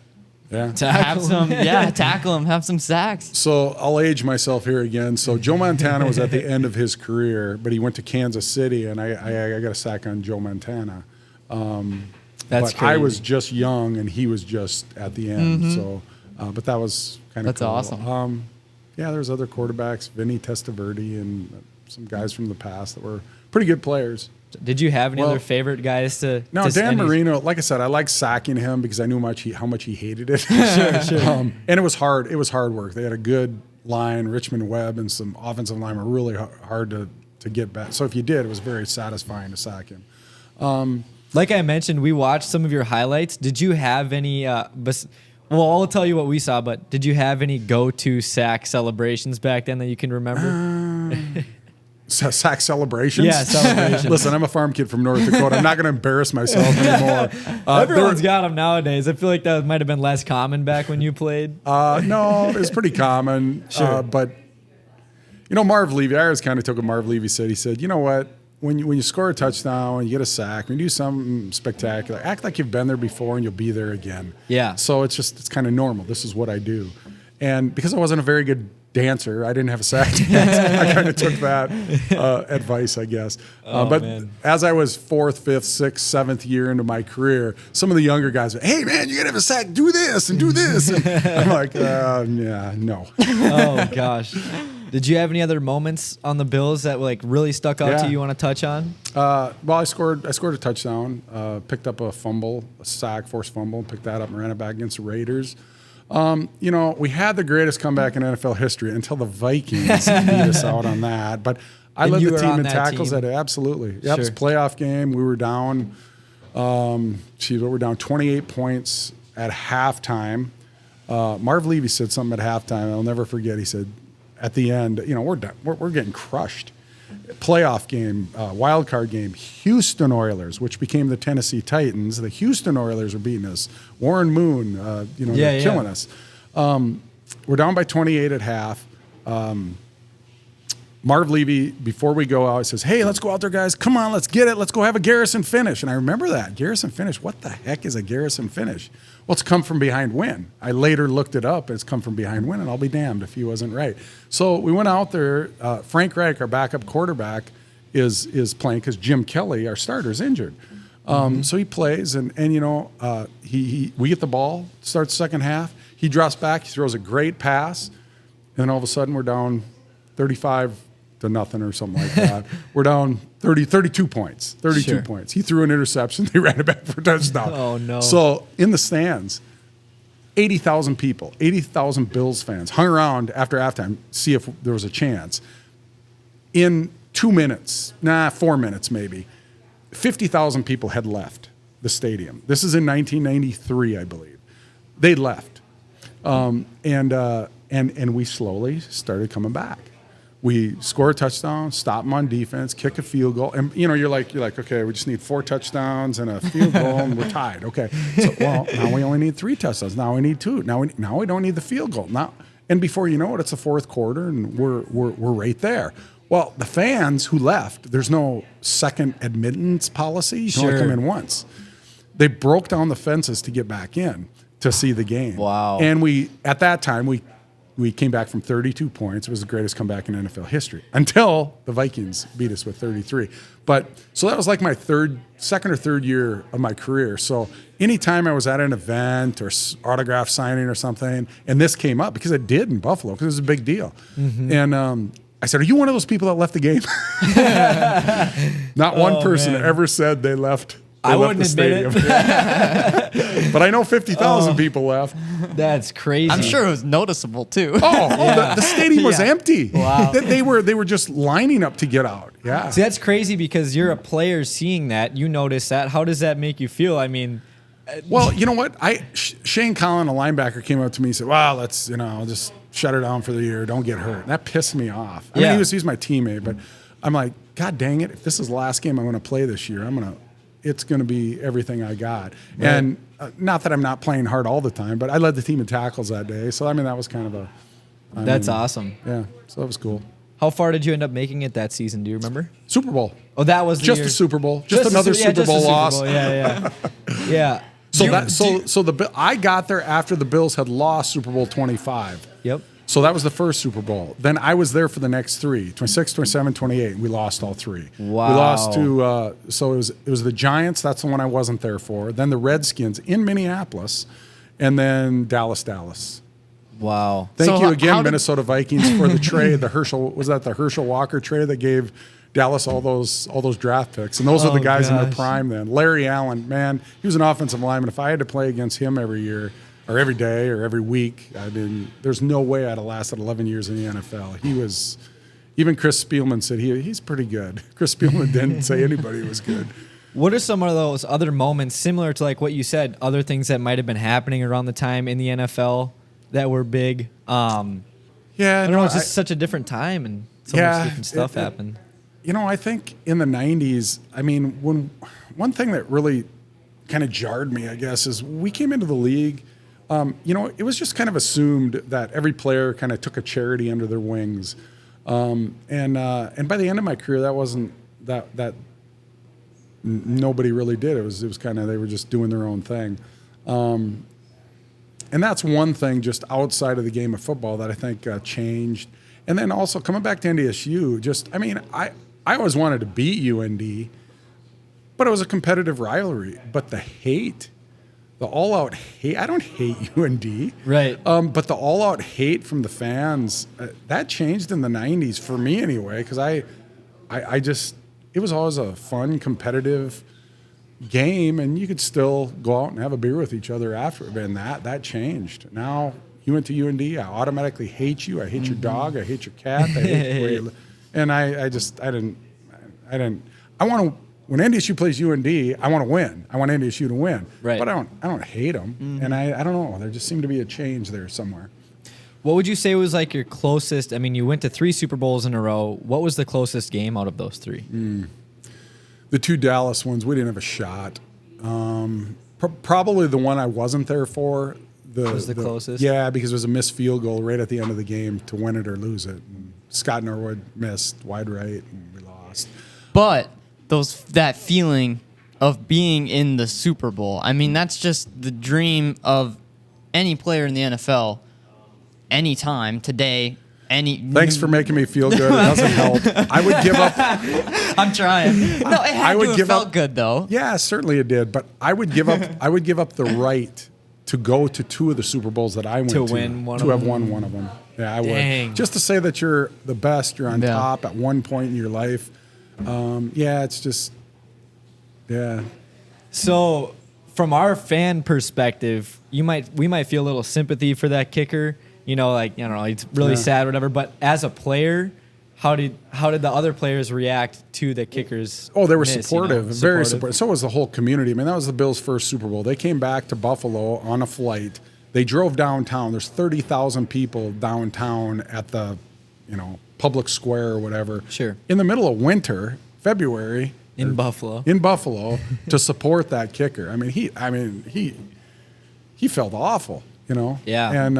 S4: Yeah.
S3: have some tackle them, have some sacks.
S4: So I'll age myself here again. So Joe Montana was at the end of his career, but he went to Kansas City, and I got a sack on Joe Montana.
S2: That's
S4: but
S2: crazy.
S4: I was just young, and he was just at the end. So, but that was kind of
S3: That's
S4: cool.
S3: awesome.
S4: There's other quarterbacks, Vinny Testaverde, and some guys from the past that were pretty good players.
S2: Did you have any
S4: Well,
S2: other favorite guys to?
S4: No,
S2: to
S4: Dan
S2: any-
S4: Marino, like I said, I liked sacking him because I knew how much he hated it.
S2: Sure.
S4: And it was hard. It was hard work. They had a good line. Richmond Webb and some offensive line were really hard to get back. So if you did, it was very satisfying to sack him.
S2: Like I mentioned, we watched some of your highlights. Did you have any? Well, I'll tell you what we saw, but did you have any go-to sack celebrations back then that you can remember?
S4: Sack celebrations?
S2: Yeah, celebrations.
S4: Listen, I'm a farm kid from North Dakota. I'm not going to embarrass myself anymore.
S2: Everyone's got them nowadays. I feel like that might have been less common back when you played.
S4: No, it's pretty common.
S2: Sure.
S4: But, Marv Levy, I always kind of took what Marv Levy said. He said, you know what? When you score a touchdown and you get a sack, when you do something spectacular, act like you've been there before and you'll be there again.
S2: Yeah.
S4: So it's kind of normal. This is what I do. And because I wasn't a very good dancer, I didn't have a sack dance. I kind of took that advice, I guess. But
S2: man.
S4: as I was 4th, 5th, 6th, 7th year into my career, some of the younger guys were, "Hey, man, you got to have a sack. Do this and do this." And I'm like, yeah, no.
S2: Oh gosh. Did you have any other moments on the Bills that really stuck out to
S4: Yeah.
S2: you? You want to touch on?
S4: Well, I scored a touchdown, picked up a fumble, a sack, forced fumble, picked that up and ran it back against the Raiders. We had the greatest comeback in NFL history until the Vikings beat us out on that. But I
S2: And
S4: led
S2: you
S4: the
S2: were
S4: team
S2: on
S4: in
S2: that
S4: tackles
S2: team?
S4: at it. Absolutely. Yep, it was a
S2: Sure.
S4: playoff game. We were down, we were down 28 points at halftime. Marv Levy said something at halftime. I'll never forget. He said, at the end, we're done. We're getting crushed. Playoff game, wild card game, Houston Oilers, which became the Tennessee Titans. The Houston Oilers are beating us. Warren Moon, they're killing us. We're down by 28 at half. Marv Levy, before we go out, says, "Hey, let's go out there, guys. Come on, let's get it. Let's go have a Garrison finish." And I remember that. Garrison finish. What the heck is a Garrison finish? Well, it's come from behind win. I later looked it up. It's come from behind win, and I'll be damned if he wasn't right. So we went out there. Frank Reich, our backup quarterback, is playing because Jim Kelly, our starter, is injured. So he plays, and we get the ball, starts second half. He drops back. He throws a great pass. And then all of a sudden, we're down 35 to nothing or something like that. We're down 32 points. 32
S2: Sure.
S4: points. He threw an interception. They ran it back for a touchdown.
S2: Oh, no.
S4: So in the stands, 80,000 people, 80,000 Bills fans hung around after halftime, see if there was a chance. In 4 minutes maybe, 50,000 people had left the stadium. This is in 1993, I believe. They left. And we slowly started coming back. We score a touchdown, stop them on defense, kick a field goal, and you're like, okay, we just need 4 touchdowns and a field goal, and we're tied. Okay, so well, now we only need 3 touchdowns. Now we need 2. Now we don't need the field goal. Now, and before you know it, it's the fourth quarter, and we're right there. Well, the fans who left, there's no second admittance policy. You can only come in once. They broke down the fences to get back in to see the game.
S2: Wow.
S4: And at that time, we came back from 32 points. It was the greatest comeback in NFL history until the Vikings beat us with 33. But so that was like my second or third year of my career. So anytime I was at an event or autograph signing or something, and this came up because it did in Buffalo because it was a big deal. Mm-hmm. And I said, "Are you one of those people that left the game?" Not one person ever said they left. I wouldn't the stadium. But I know 50,000 people left.
S2: That's crazy.
S3: I'm sure it was noticeable too.
S4: The stadium was empty.
S2: Wow.
S4: They were just lining up to get out. Yeah.
S2: See, that's crazy because you're a player seeing that. You notice that. How does that make you feel? I mean,
S4: well, you know what? Shane Collin, a linebacker, came up to me and said, "Well, let's I'll just shut her down for the year. Don't get hurt." And that pissed me off. I mean, he was my teammate, but I'm like, God dang it! If this is the last game I'm going to play this year, it's going to be everything I got. Right. And not that I'm not playing hard all the time, but I led the team in tackles that day. So, I mean, that was kind of
S2: That's awesome.
S4: Yeah, so that was cool.
S2: How far did you end up making it that season? Do you remember?
S4: Super Bowl.
S2: Oh, that was
S4: just the Super Bowl. Just another Super Bowl loss.
S2: Yeah. Yeah.
S4: I got there after the Bills had lost Super Bowl 25.
S2: Yep.
S4: So that was the first Super Bowl. Then I was there for the next 3, 26, 27, 28. We lost all 3.
S2: Wow.
S4: We lost to, so it was the Giants. That's the one I wasn't there for. Then the Redskins in Minneapolis. And then Dallas.
S2: Wow.
S4: Thank you again, Minnesota Vikings, for the trade. The Herschel Walker trade that gave Dallas all those draft picks? And those are the guys in their prime then. Larry Allen, man, he was an offensive lineman. If I had to play against him every year, or every day, or every week, I mean, there's no way I'd have lasted 11 years in the NFL. He was, even Chris Spielman said he's pretty good. Chris Spielman didn't say anybody was good.
S2: What are some of those other moments, similar to like what you said, other things that might have been happening around the time in the NFL that were big? I don't know, it's just such a different time and so much different stuff happened.
S4: I think in the 90s, I mean, one thing that really kind of jarred me, I guess, is we came into the league. It was just kind of assumed that every player kind of took a charity under their wings, and by the end of my career, that wasn't that nobody really did. It was kind of they were just doing their own thing, and that's one thing just outside of the game of football that I think changed. And then also coming back to NDSU, I always wanted to beat UND, but it was a competitive rivalry. But the hate. The all-out hate, I don't hate UND.
S2: Right.
S4: But the all-out hate from the fans, that changed in the 90s for me anyway, because I just, it was always a fun, competitive game, and you could still go out and have a beer with each other after it, and that changed. Now, you went to UND, I automatically hate you, I hate your dog, I hate your cat, I hate the way you live. And I didn't, I want to, when NDSU plays UND, I want to win. I want NDSU to win. Right. But I don't hate them. Mm-hmm. And I don't know. There just seemed to be a change there somewhere.
S2: What would you say was like your closest? I mean, you went to 3 Super Bowls in a row. What was the closest game out of those 3?
S4: The 2 Dallas ones, we didn't have a shot. Probably the one I wasn't there for.
S2: Was the closest?
S4: Yeah, because it was a missed field goal right at the end of the game to win it or lose it. And Scott Norwood missed wide right, and we lost.
S3: But that feeling of being in the Super Bowl, I mean, that's just the dream of any player in the NFL anytime, today,
S4: Thanks for making me feel good. It doesn't help. I would give up.
S3: I'm trying. No, it had to have felt good, though.
S4: Yeah, certainly it did. But I would give up the right to go to 2 of the Super Bowls that I went to.
S2: Win one
S4: to
S2: of
S4: have
S2: them.
S4: won one of them. Yeah, I
S2: Dang.
S4: would. Just to say that you're the best, you're on
S3: Yeah.
S4: top at one point in your life. It's just, yeah.
S2: So, from our fan perspective, we might feel a little sympathy for that kicker. You know, like, I don't know, it's really sad, whatever. But as a player, how did the other players react to the kickers?
S4: Oh, they were
S2: miss,
S4: supportive,
S2: you know?
S4: very supportive. So was the whole community. I mean, that was the Bills' first Super Bowl. They came back to Buffalo on a flight. They drove downtown. There's 30,000 people downtown at the, public square or whatever.
S2: Sure.
S4: In the middle of winter, February.
S2: In Buffalo.
S4: In Buffalo to support that kicker. I mean, he felt awful,
S2: Yeah.
S4: And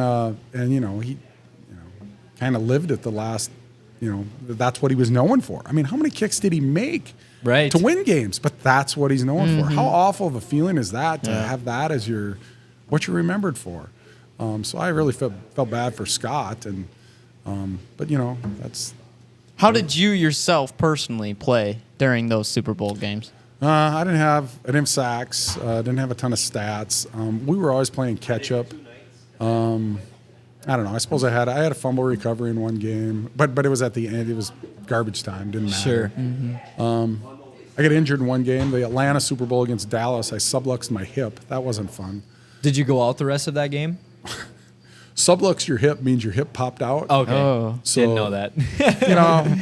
S4: he kind of lived it the last. That's what he was known for. I mean, how many kicks did he make
S2: Right.
S4: to win games? But that's what he's known for. How awful of a feeling is that to have that as what you're remembered for? So I really felt bad for Scott, but that's.
S3: How did you yourself personally play during those Super Bowl games?
S4: I didn't have sacks. Didn't have a ton of stats. We were always playing catch up. I don't know. I suppose I had a fumble recovery in one game, but it was at the end. It was garbage time. Didn't matter.
S2: Sure.
S4: I got injured in one game, the Atlanta Super Bowl against Dallas. I subluxed my hip. That wasn't fun.
S2: Did you go out the rest of that game?
S4: Sublux your hip means your hip popped out.
S2: Okay.
S3: Oh.
S4: So,
S2: Didn't know that.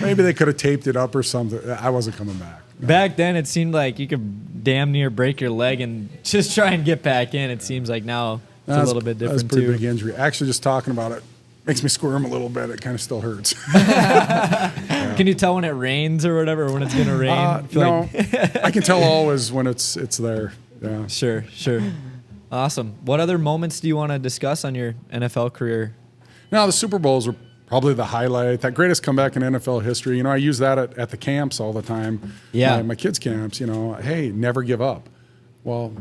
S4: Maybe they could have taped it up or something. I wasn't coming back.
S2: Back then, it seemed like you could damn near break your leg and just try and get back in. It seems like now it's a little bit
S4: That was a
S2: different
S4: pretty
S2: too.
S4: big injury. Actually, just talking about it makes me squirm a little bit. It kind of still hurts.
S2: Can you tell when it rains or whatever, or when it's gonna rain? I feel like-
S4: I can tell always when it's there. Yeah.
S2: Sure. Awesome. What other moments do you want to discuss on your NFL career?
S4: Now, the Super Bowls were probably the highlight. That greatest comeback in NFL history. I use that at the camps all the time.
S2: Yeah.
S4: My kids' camps, hey, never give up. Well,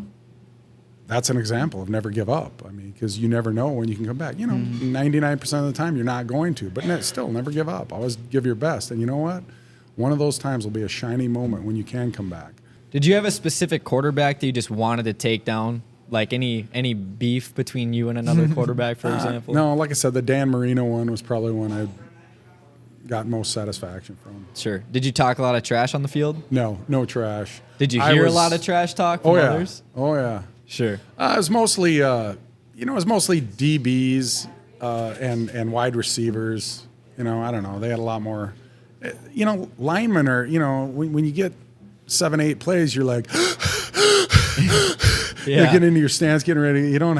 S4: that's an example of never give up. I mean, because you never know when you can come back. 99% of the time you're not going to, but still never give up. Always give your best. And you know what? One of those times will be a shiny moment when you can come back.
S2: Did you have a specific quarterback that you just wanted to take down? Like any beef between you and another quarterback, for example?
S4: No, like I said, the Dan Marino one was probably one I got most satisfaction from.
S2: Sure. Did you talk a lot of trash on the field?
S4: No trash.
S2: Did you hear a lot of trash talk from others?
S4: Oh yeah.
S2: Sure.
S4: It was mostly, DBs and wide receivers. I don't know. They had a lot more. Linemen are. When you get 7-8 plays, you're like,
S2: Yeah.
S4: you get into your stance, getting ready. You don't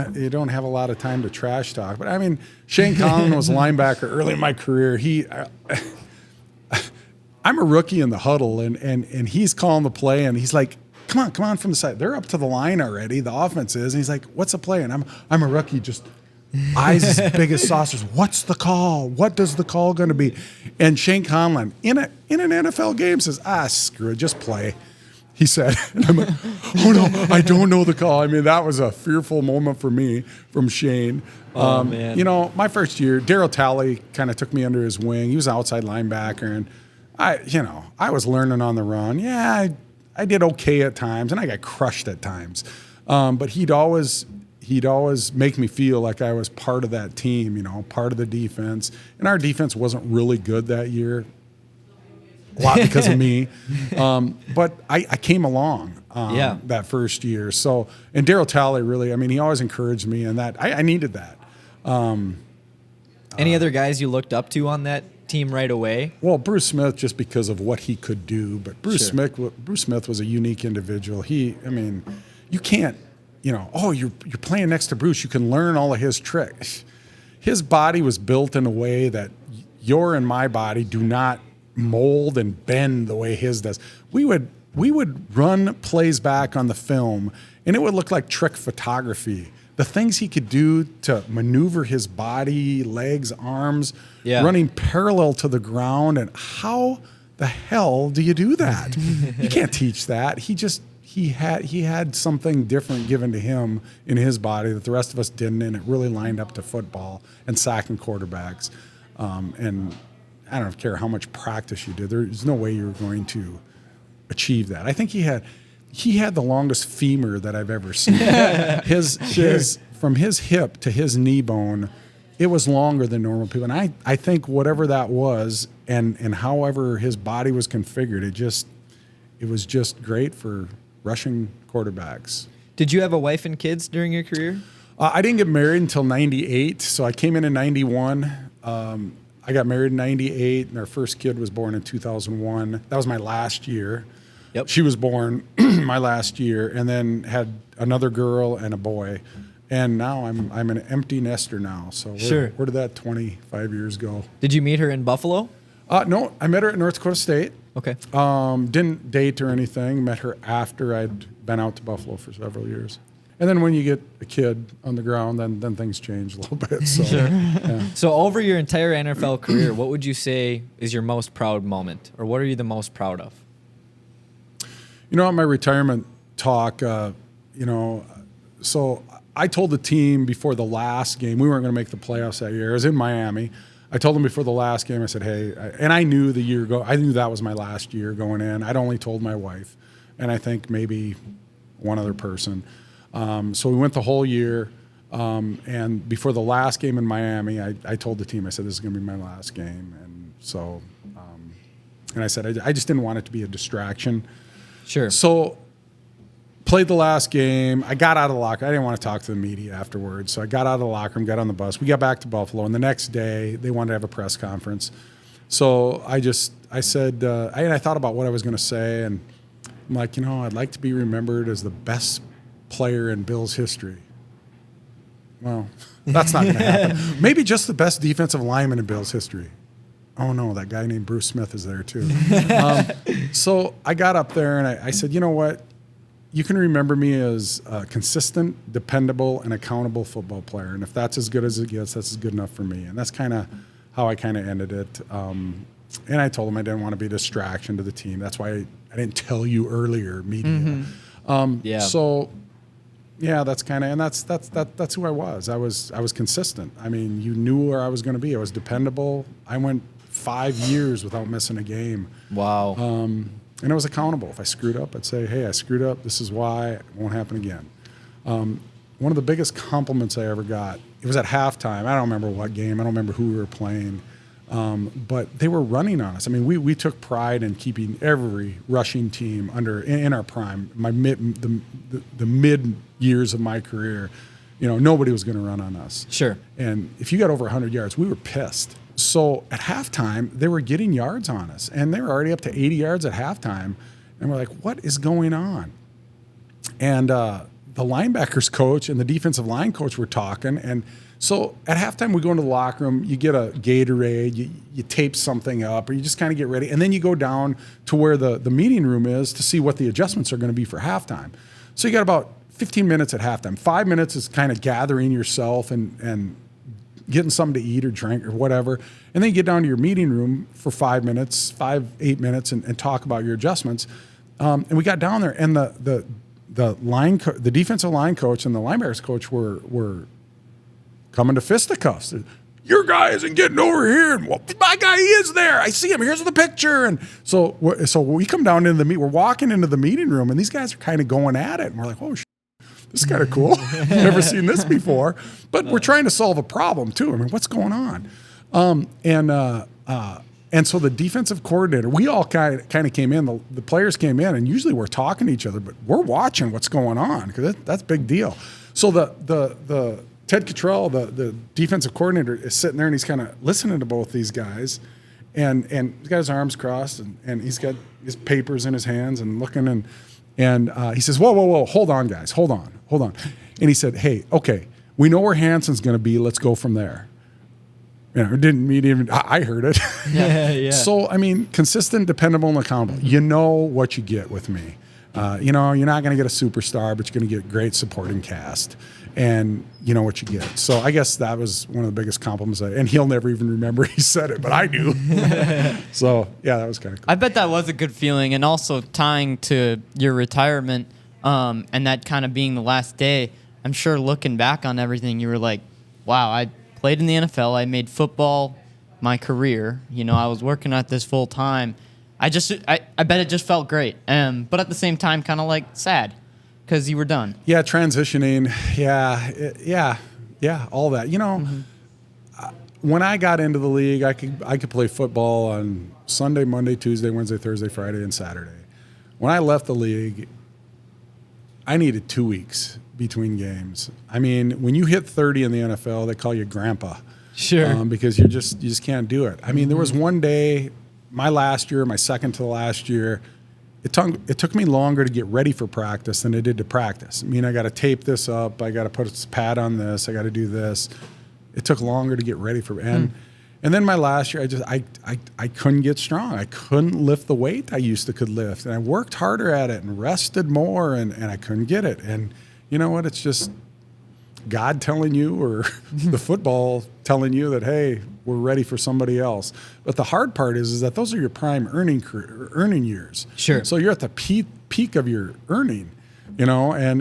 S4: have a lot of time to trash talk. But I mean, Shane Conlon was a linebacker early in my career. I'm a rookie in the huddle, and he's calling the play, and he's like, come on from the side. They're up to the line already. The offense is, and he's like, what's the play? And I'm a rookie, just eyes as big as saucers. What's the call? What does the call going to be? And Shane Conlon in an NFL game says, screw it, just play. He said, and I'm like, oh no, I don't know the call. I mean, that was a fearful moment for me from Shane.
S2: Oh, man.
S4: My first year, Darryl Talley kind of took me under his wing. He was an outside linebacker, and I was learning on the run. Yeah, I did okay at times, and I got crushed at times. But he'd always make me feel like I was part of that team, part of the defense. And our defense wasn't really good that year. A lot because of me. But I came along that first year. So, and Darryl Talley really, he always encouraged me, and that I needed that.
S2: Any other guys you looked up to on that team right away?
S4: Well, Bruce Smith, just because of what he could do. But Bruce Smith was a unique individual. You can't, you're playing next to Bruce. You can learn all of his tricks. His body was built in a way that your and my body do not mold and bend the way his does. We would run plays back on the film, and it would look like trick photography. The things he could do to maneuver his body, legs, arms, running parallel to the ground, and how the hell do you do that? You can't teach that. He had something different given to him in his body that the rest of us didn't, and it really lined up to football and sacking quarterbacks. And I don't care how much practice you did. There's no way you're going to achieve that. I think he had he had the longest femur that I've ever seen. his from his hip to his knee bone, it was longer than normal people. And I think whatever that was, and however his body was configured, it was just great for rushing quarterbacks.
S2: Did you have a wife and kids during your career?
S4: I didn't get married until 98, so I came in 91. I got married in 98, and our first kid was born in 2001. That was my last year.
S2: Yep.
S4: She was born my last year, and then had another girl and a boy. And now I'm an empty nester now. So where did that 25 years go?
S2: Did you meet her in Buffalo?
S4: No, I met her at North Dakota State.
S2: Okay.
S4: Didn't date or anything. Met her after I'd been out to Buffalo for several years. And then when you get a kid on the ground, then things change a little bit. So, yeah.
S2: So over your entire NFL career, what would you say is your most proud moment? Or what are you the most proud of?
S4: You know, at my retirement talk, so I told the team before the last game, we weren't going to make the playoffs that year. I was in Miami. I told them before the last game, I said, hey, and I knew I knew that was my last year going in. I'd only told my wife, and I think maybe one other person. So we went the whole year, and before the last game in Miami, I told the team, I said, this is going to be my last game. And so, and I said, I just didn't want it to be a distraction.
S2: Sure.
S4: So played the last game. I got out of the locker. I didn't want to talk to the media afterwards. So I got out of the locker room, got on the bus. We got back to Buffalo, and the next day they wanted to have a press conference. So I said, and I thought about what I was going to say, and I'm like, I'd like to be remembered as the best player in Bills history. Well, that's not going to happen. Maybe just the best defensive lineman in Bills history. Oh no, that guy named Bruce Smith is there too. So I got up there and I said, you know what? You can remember me as a consistent, dependable, and accountable football player. And if that's as good as it gets, that's good enough for me. And that's kind of how I kind of ended it. And I told them I didn't want to be a distraction to the team. That's why I didn't tell you earlier, media. So yeah, that's kind of, and that's who I was. I was consistent. I mean, you knew where I was going to be. I was dependable. I went 5 years without missing a game.
S2: Wow.
S4: And I was accountable. If I screwed up, I'd say, hey, I screwed up. This is why. It won't happen again. One of the biggest compliments I ever got, it was at halftime. I don't remember what game. I don't remember who we were playing. But they were running on us. I mean, we took pride in keeping every rushing team in our prime. The mid years of my career, nobody was going to run on us.
S2: Sure.
S4: And if you got over 100 yards, we were pissed. So at halftime, they were getting yards on us, and they were already up to 80 yards at halftime. And we're like, what is going on? And the linebackers coach and the defensive line coach were talking. And so at halftime, we go into the locker room, you get a Gatorade, you tape something up, or you just kind of get ready. And then you go down to where the meeting room is to see what the adjustments are going to be for halftime. So you got about 15 minutes at halftime. 5 minutes is kind of gathering yourself and getting something to eat or drink or whatever. And then you get down to your meeting room for 8 minutes, and talk about your adjustments. And we got down there, and the defensive line coach and the linebackers coach were coming to fisticuffs. Your guy isn't getting over here, and my guy is there. I see him. Here's the picture. And so we come down into we're walking into the meeting room, and these guys are kind of going at it, and we're like, oh, this is kind of cool. Never seen this before. But we're trying to solve a problem too. I mean, what's going on? And so the defensive coordinator, we all kind of came in. The players came in, and usually we're talking to each other, but we're watching what's going on because that's a big deal. So the Ted Cottrell, the defensive coordinator, is sitting there, and he's kind of listening to both these guys, and he's got his arms crossed, and he's got his papers in his hands and looking, and he says, whoa, hold on, guys, hold on. And he said, hey, okay, we know where Hansen's going to be. Let's go from there. Didn't mean even, I heard it.
S2: Yeah.
S4: So, I mean, consistent, dependable, and accountable. You know what you get with me. You're not going to get a superstar, but you're going to get great supporting cast. And you know what you get. So I guess that was one of the biggest compliments. And he'll never even remember he said it, but I do. So, yeah, that was kind of cool.
S3: I bet that was a good feeling. And also tying to your retirement and that kind of being the last day, I'm sure looking back on everything, you were like, wow, I played in the NFL. I made football my career. I was working at this full time. I bet it just felt great. But at the same time, kind of like sad because you were done.
S4: Yeah, transitioning. Yeah, all that. When I got into the league, I could play football on Sunday, Monday, Tuesday, Wednesday, Thursday, Friday, and Saturday. When I left the league, I needed 2 weeks between games. I mean, when you hit 30 in the NFL, they call you grandpa.
S2: Sure.
S4: Because you just can't do it. I mean, there was one day, my last year, my second to the last year, it took me longer to get ready for practice than it did to practice. I mean, I got to tape this up. I got to put a pad on this. I got to do this. It took longer to get ready for and then my last year, I couldn't get strong. I couldn't lift the weight I used to could lift, and I worked harder at it and rested more, and I couldn't get it. And you know what? It's just God telling you, or the football telling you that, hey, we're ready for somebody else. But the hard part is that those are your prime earning years.
S2: Sure.
S4: So you're at the peak of your earning, and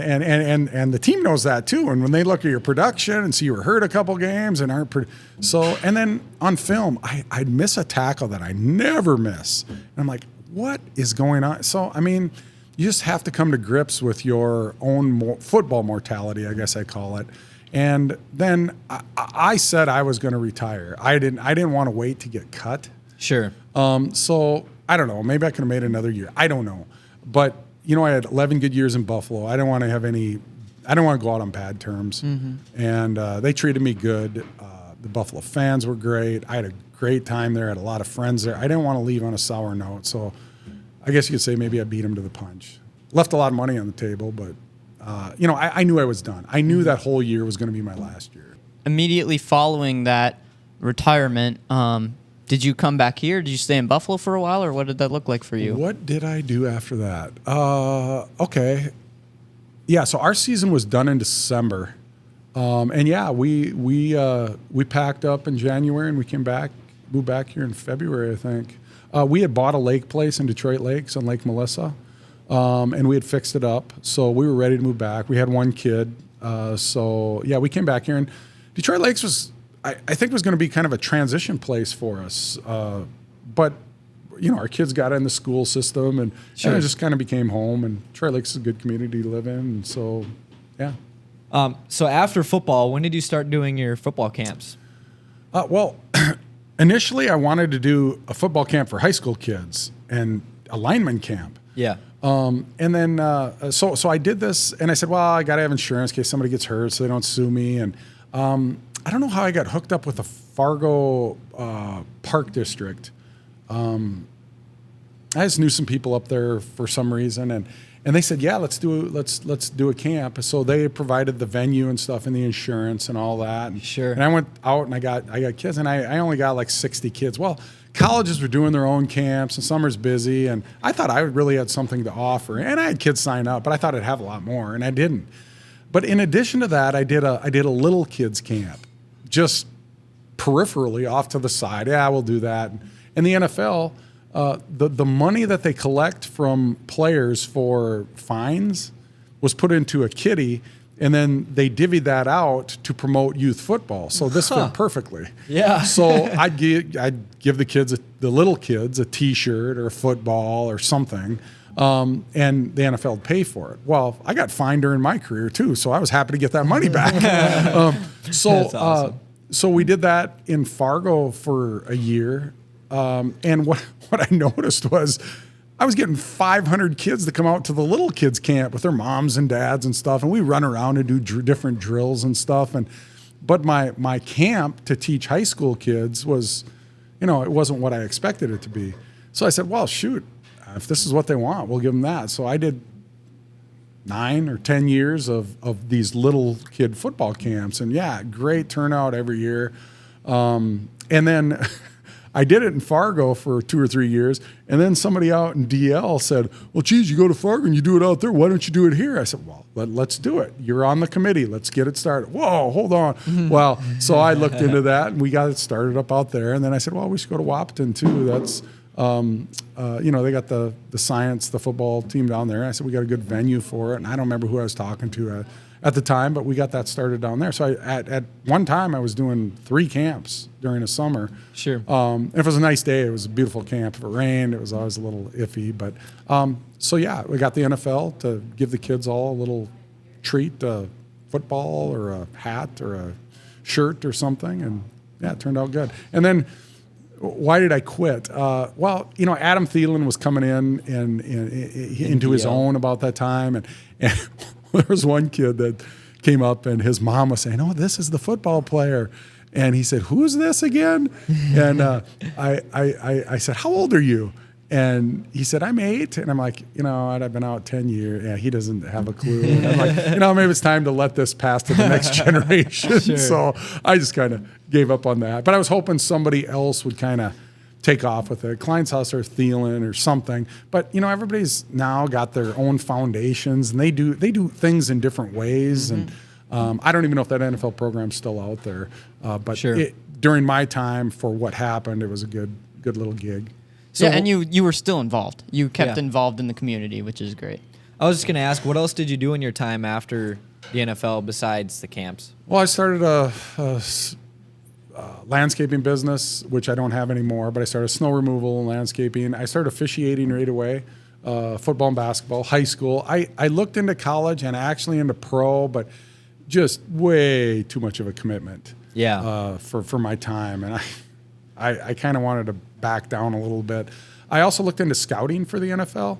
S4: the team knows that too. And when they look at your production and see you were hurt a couple games and aren't and then on film, I'd miss a tackle that I never miss. And I'm like, what is going on? So, I mean, you just have to come to grips with your own football mortality, I guess I call it. And then I said I was going to retire. I didn't want to wait to get cut.
S2: Sure.
S4: So I don't know. Maybe I could have made another year. I don't know. But I had 11 good years in Buffalo. I don't want to go out on bad terms. Mm-hmm. And they treated me good. The Buffalo fans were great. I had a great time there. I had a lot of friends there. I didn't want to leave on a sour note. So I guess you could say maybe I beat him to the punch. Left a lot of money on the table, but I knew I was done. I knew that whole year was going to be my last year.
S3: Immediately following that retirement, did you come back here? Did you stay in Buffalo for a while, or what did that look like for you?
S4: What did I do after that? Okay. Yeah, so our season was done in December. And yeah, we packed up in January and we moved back here in February, I think. We had bought a lake place in Detroit Lakes on Lake Melissa, and we had fixed it up. So we were ready to move back. We had one kid. So yeah, we came back here, and Detroit Lakes was, I think, was going to be kind of a transition place for us. But our kids got in the school system, and it just kind of became home. And Detroit Lakes is a good community to live in, and so yeah.
S2: So after football, when did you start doing your football camps?
S4: Well, initially I wanted to do a football camp for high school kids and a lineman camp.
S2: Yeah.
S4: And then so I did this, and I said, well, I got to have insurance in case somebody gets hurt so they don't sue me. And I don't know how I got hooked up with the Fargo Park District. I just knew some people up there for some reason, and they said, yeah, let's do a camp. So they provided the venue and stuff and the insurance and all that. And,
S2: Sure.
S4: And I went out and I got kids, and I only got like 60 kids. Well, colleges were doing their own camps, and summer's busy, and I thought I really had something to offer. And I had kids sign up, but I thought I'd have a lot more, and I didn't. But in addition to that, I did a little kids camp, just peripherally off to the side. Yeah, we'll do that. And the NFL, the money that they collect from players for fines was put into a kitty, and then they divvied that out to promote youth football. So this fit perfectly.
S2: Yeah.
S4: So I'd give the little kids a T-shirt or a football or something, and the NFL would pay for it. Well, I got fined during my career too, so I was happy to get that money back.
S2: That's awesome.
S4: So we did that in Fargo for a year. And what I noticed was I was getting 500 kids to come out to the little kids camp with their moms and dads and stuff. And we run around and do different drills and stuff. But my camp to teach high school kids was, it wasn't what I expected it to be. So I said, well, shoot, if this is what they want, we'll give them that. So I did 9 or 10 years of these little kid football camps. And yeah, great turnout every year. And then I did it in Fargo for 2 or 3 years, and then somebody out in DL said, well, geez, you go to Fargo and you do it out there. Why don't you do it here? I said, well, let's do it. You're on the committee. Let's get it started. Whoa, hold on. Well, so I looked into that, and we got it started up out there. And then I said, well, we should go to Wahpeton too. That's, they got the Science, the football team down there. I said, we got a good venue for it. And I don't remember who I was talking to. at the time, but we got that started down there. So at one time I was doing 3 camps during the summer.
S2: Sure.
S4: If it was a nice day, it was a beautiful camp. If it rained, it was always a little iffy. But so yeah, we got the NFL to give the kids all a little treat, a football or a hat or a shirt or something, and yeah, it turned out good. And then why did I quit? Well, Adam Thielen was coming in and into his own about that time, and there was one kid that came up and his mom was saying, "Oh, this is the football player," and he said, "Who's this again?" And I said, "How old are you?" And he said, "I'm 8." And I'm like, I've been out 10 years. Yeah, he doesn't have a clue. And I'm like, maybe it's time to let this pass to the next generation.
S2: Sure.
S4: So I just kind of gave up on that. But I was hoping somebody else would kind of take off with it. Kleinhaus or Thielen or something. But, everybody's now got their own foundations, and they do things in different ways. Mm-hmm. And I don't even know if that NFL program's still out there. But
S2: sure.
S4: During my time, for what happened, it was a good little gig.
S3: So, yeah, and you were still involved. You kept involved in the community, which is great.
S2: I was just going to ask, what else did you do in your time after the NFL besides the camps?
S4: Well, I started a landscaping business, which I don't have anymore, but I started snow removal and landscaping. I started officiating right away, football and basketball, high school. I looked into college and actually into pro, but just way too much of a commitment for my time. And I kind of wanted to back down a little bit. I also looked into scouting for the NFL.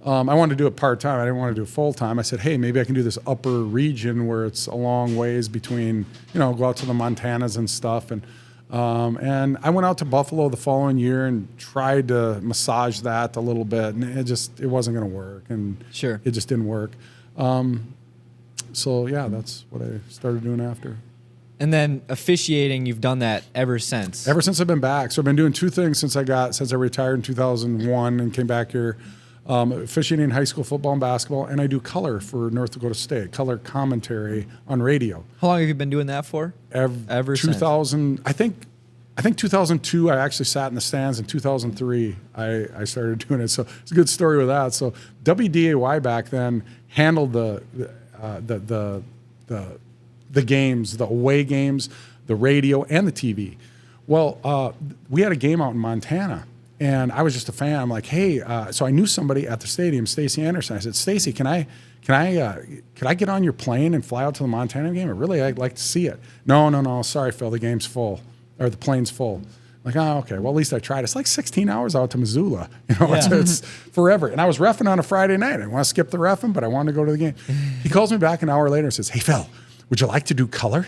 S4: I wanted to do it part-time. I didn't want to do it full-time. I said, hey, maybe I can do this upper region where it's a long ways between, go out to the Montanas and stuff. And I went out to Buffalo the following year and tried to massage that a little bit. And it wasn't going to work. And
S2: sure,
S4: it just didn't work. So, yeah, that's what I started doing after.
S2: And then officiating, you've done that ever since.
S4: Ever since I've been back. So I've been doing 2 things since I retired in 2001 and came back here. Officiating high school football and basketball, and I do color for North Dakota State, color commentary on radio.
S2: How long have you been doing that for?
S4: Ever 2000, since. I think 2002. I actually sat in the stands. In 2003, I started doing it. So it's a good story with that. So WDAY back then handled the games, the away games, the radio, and the TV. Well, we had a game out in Montana, and I was just a fan. I'm like, hey, so I knew somebody at the stadium, Stacy Anderson. I said, Stacy, could I get on your plane and fly out to the Montana game? I'd like to see it. No, sorry, Phil, the game's full, or the plane's full. I'm like, oh, okay, well, at least I tried. It's like 16 hours out to Missoula. It's forever. And I was reffing on a Friday night. I didn't want to skip the reffing, but I wanted to go to the game. He calls me back an hour later and says, hey, Phil, would you like to do color?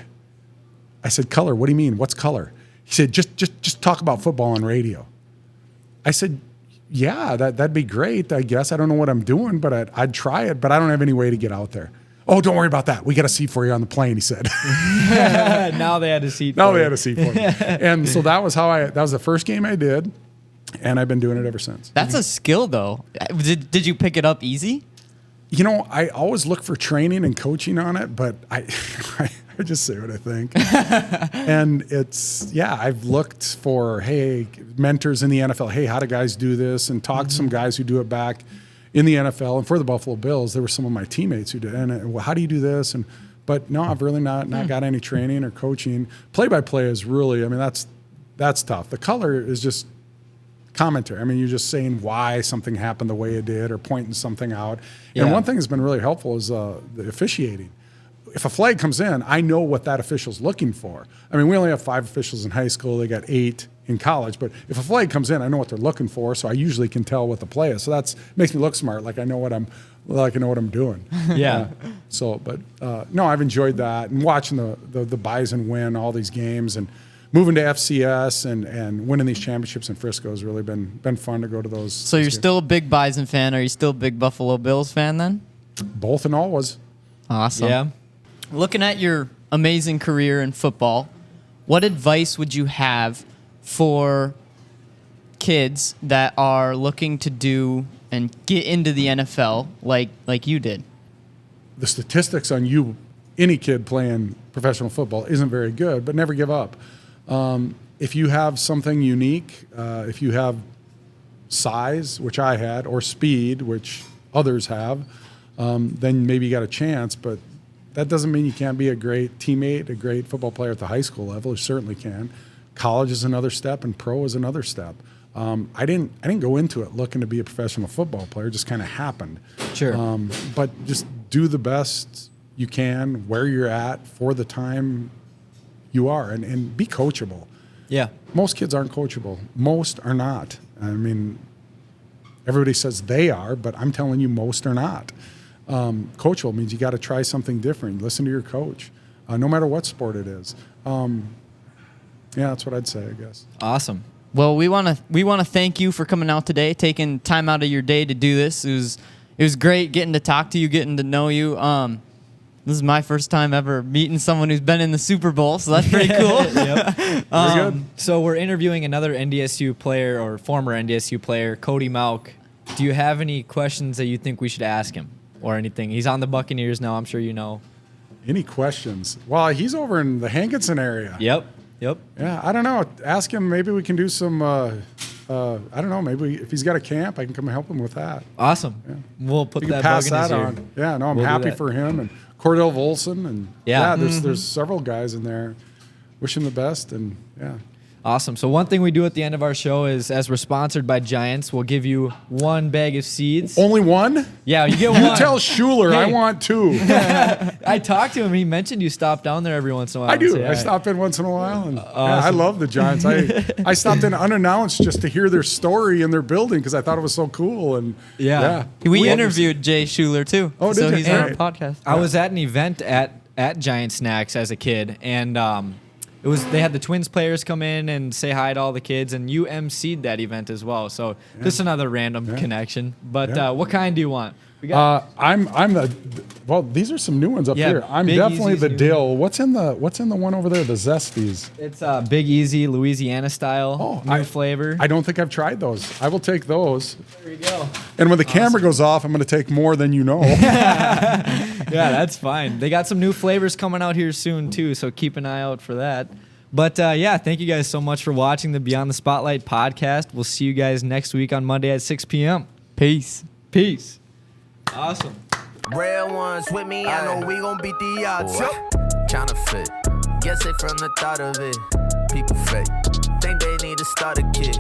S4: I said, color? What do you mean? What's color? He said, just talk about football on radio. I said, yeah, that'd be great, I guess. I don't know what I'm doing, but I'd try it, but I don't have any way to get out there. Oh, don't worry about that. We got a seat for you on the plane, he said.
S2: Now they had a seat
S4: for me. And so that was the first game I did, and I've been doing it ever since.
S3: That's a skill, though. Did you pick it up easy?
S4: I always look for training and coaching on it, but I just say what I think. And I've looked for, hey, mentors in the NFL. Hey, how do guys do this? And talked to some guys who do it back in the NFL. And for the Buffalo Bills, there were some of my teammates who did. And well, how do you do this? But no, I've really not got any training or coaching. Play-by-play is really, that's tough. The color is just commentary. You're just saying why something happened the way it did or pointing something out. And one thing that's been really helpful is the officiating. If a flag comes in, I know what that official's looking for. We only have 5 officials in high school. They got 8 in college. But if a flag comes in, I know what they're looking for, so I usually can tell what the play is. So that makes me look smart, like I know what I'm doing.
S2: Yeah.
S4: No, I've enjoyed that, and watching the Bison win all these games, and moving to FCS and winning these championships in Frisco has really been fun to go to those.
S3: So you're still a big Bison fan. Are you still a big Buffalo Bills fan then?
S4: Both and always.
S3: Awesome.
S2: Yeah.
S3: Looking at your amazing career in football, what advice would you have for kids that are looking to do and get into the NFL like you did?
S4: The statistics on any kid playing professional football isn't very good, but never give up. If you have something unique, if you have size, which I had, or speed, which others have, then maybe you got a chance, but that doesn't mean you can't be a great teammate, a great football player at the high school level. You certainly can. College is another step, and pro is another step. I didn't go into it looking to be a professional football player. It just kind of happened.
S2: Sure.
S4: But just do the best you can where you're at for the time you are, and be coachable.
S2: Yeah.
S4: Most kids aren't coachable. Most are not. I mean, everybody says they are, but I'm telling you, most are not. Coachable means you got to try something different. Listen to your coach, no matter what sport it is. Yeah, that's what I'd say, I guess.
S2: Awesome.
S3: Well, we want to thank you for coming out today, taking time out of your day to do this. It was great getting to talk to you, getting to know you. This is my first time ever meeting someone who's been in the Super Bowl, so that's pretty cool.
S2: Yep.
S4: Very good.
S2: So we're interviewing another NDSU player or former NDSU player, Cody Malk. Do you have any questions that you think we should ask him or anything? He's on the Buccaneers now, I'm sure you know.
S4: Any questions? Well, he's over in the Hankinson area.
S2: Yep.
S4: Yeah, I don't know. Ask him. Maybe we can do some. I don't know. Maybe if he's got a camp, I can come help him with that.
S2: Awesome.
S4: Yeah.
S2: We'll put
S4: We can
S2: that
S4: pass
S2: bug in his
S4: that
S2: ear.
S4: on. Yeah, no, I'm
S2: We'll do
S4: happy
S2: that.
S4: for him and Cordell Volson and
S2: Yeah.
S4: there's several guys in there. Wish him the best and yeah.
S2: Awesome. So one thing we do at the end of our show is, as we're sponsored by Giants, we'll give you one bag of seeds.
S4: Only one?
S2: Yeah, you get
S4: You
S2: one.
S4: tell Schuler I
S2: Hey.
S4: want two.
S2: I talked to him. He mentioned you stop down there every once in a while.
S4: I
S2: and
S4: do.
S2: say
S4: I
S2: hi.
S4: stop in once in a while, and yeah, I love the Giants. I stopped in unannounced just to hear their story in their building because I thought it was so cool. And
S2: Yeah.
S3: We interviewed Jay Schuler too.
S4: Oh, did
S3: so
S4: you?
S3: he's on our
S4: Hey.
S3: podcast.
S2: I was at an event at Giant Snacks as a kid, and they had the Twins players come in and say hi to all the kids, and you emceed that event as well. So just another random connection. But
S4: Yeah.
S2: what kind do you want? We got
S4: Well, these are some new ones up
S2: Yeah,
S4: here. I'm
S2: Big
S4: definitely
S2: Easy's
S4: the
S2: new.
S4: dill. What's in the one over there? The Zesties.
S2: it's Big Easy Louisiana style new flavor.
S4: I don't think I've tried those. I will take those.
S2: There you go.
S4: And when the camera goes off, I'm going to take more than you know.
S2: Yeah, that's fine. They got some new flavors coming out here soon too, so keep an eye out for that. But yeah, thank you guys so much for watching the Beyond the Spotlight podcast. We'll see you guys next week on Monday at 6 p.m.
S3: Peace.
S2: Peace. Awesome.
S1: Real ones with me, I know we gon' beat the odds. Counterfeit, guess it from the thought of it. People fake, think they need to start a kid.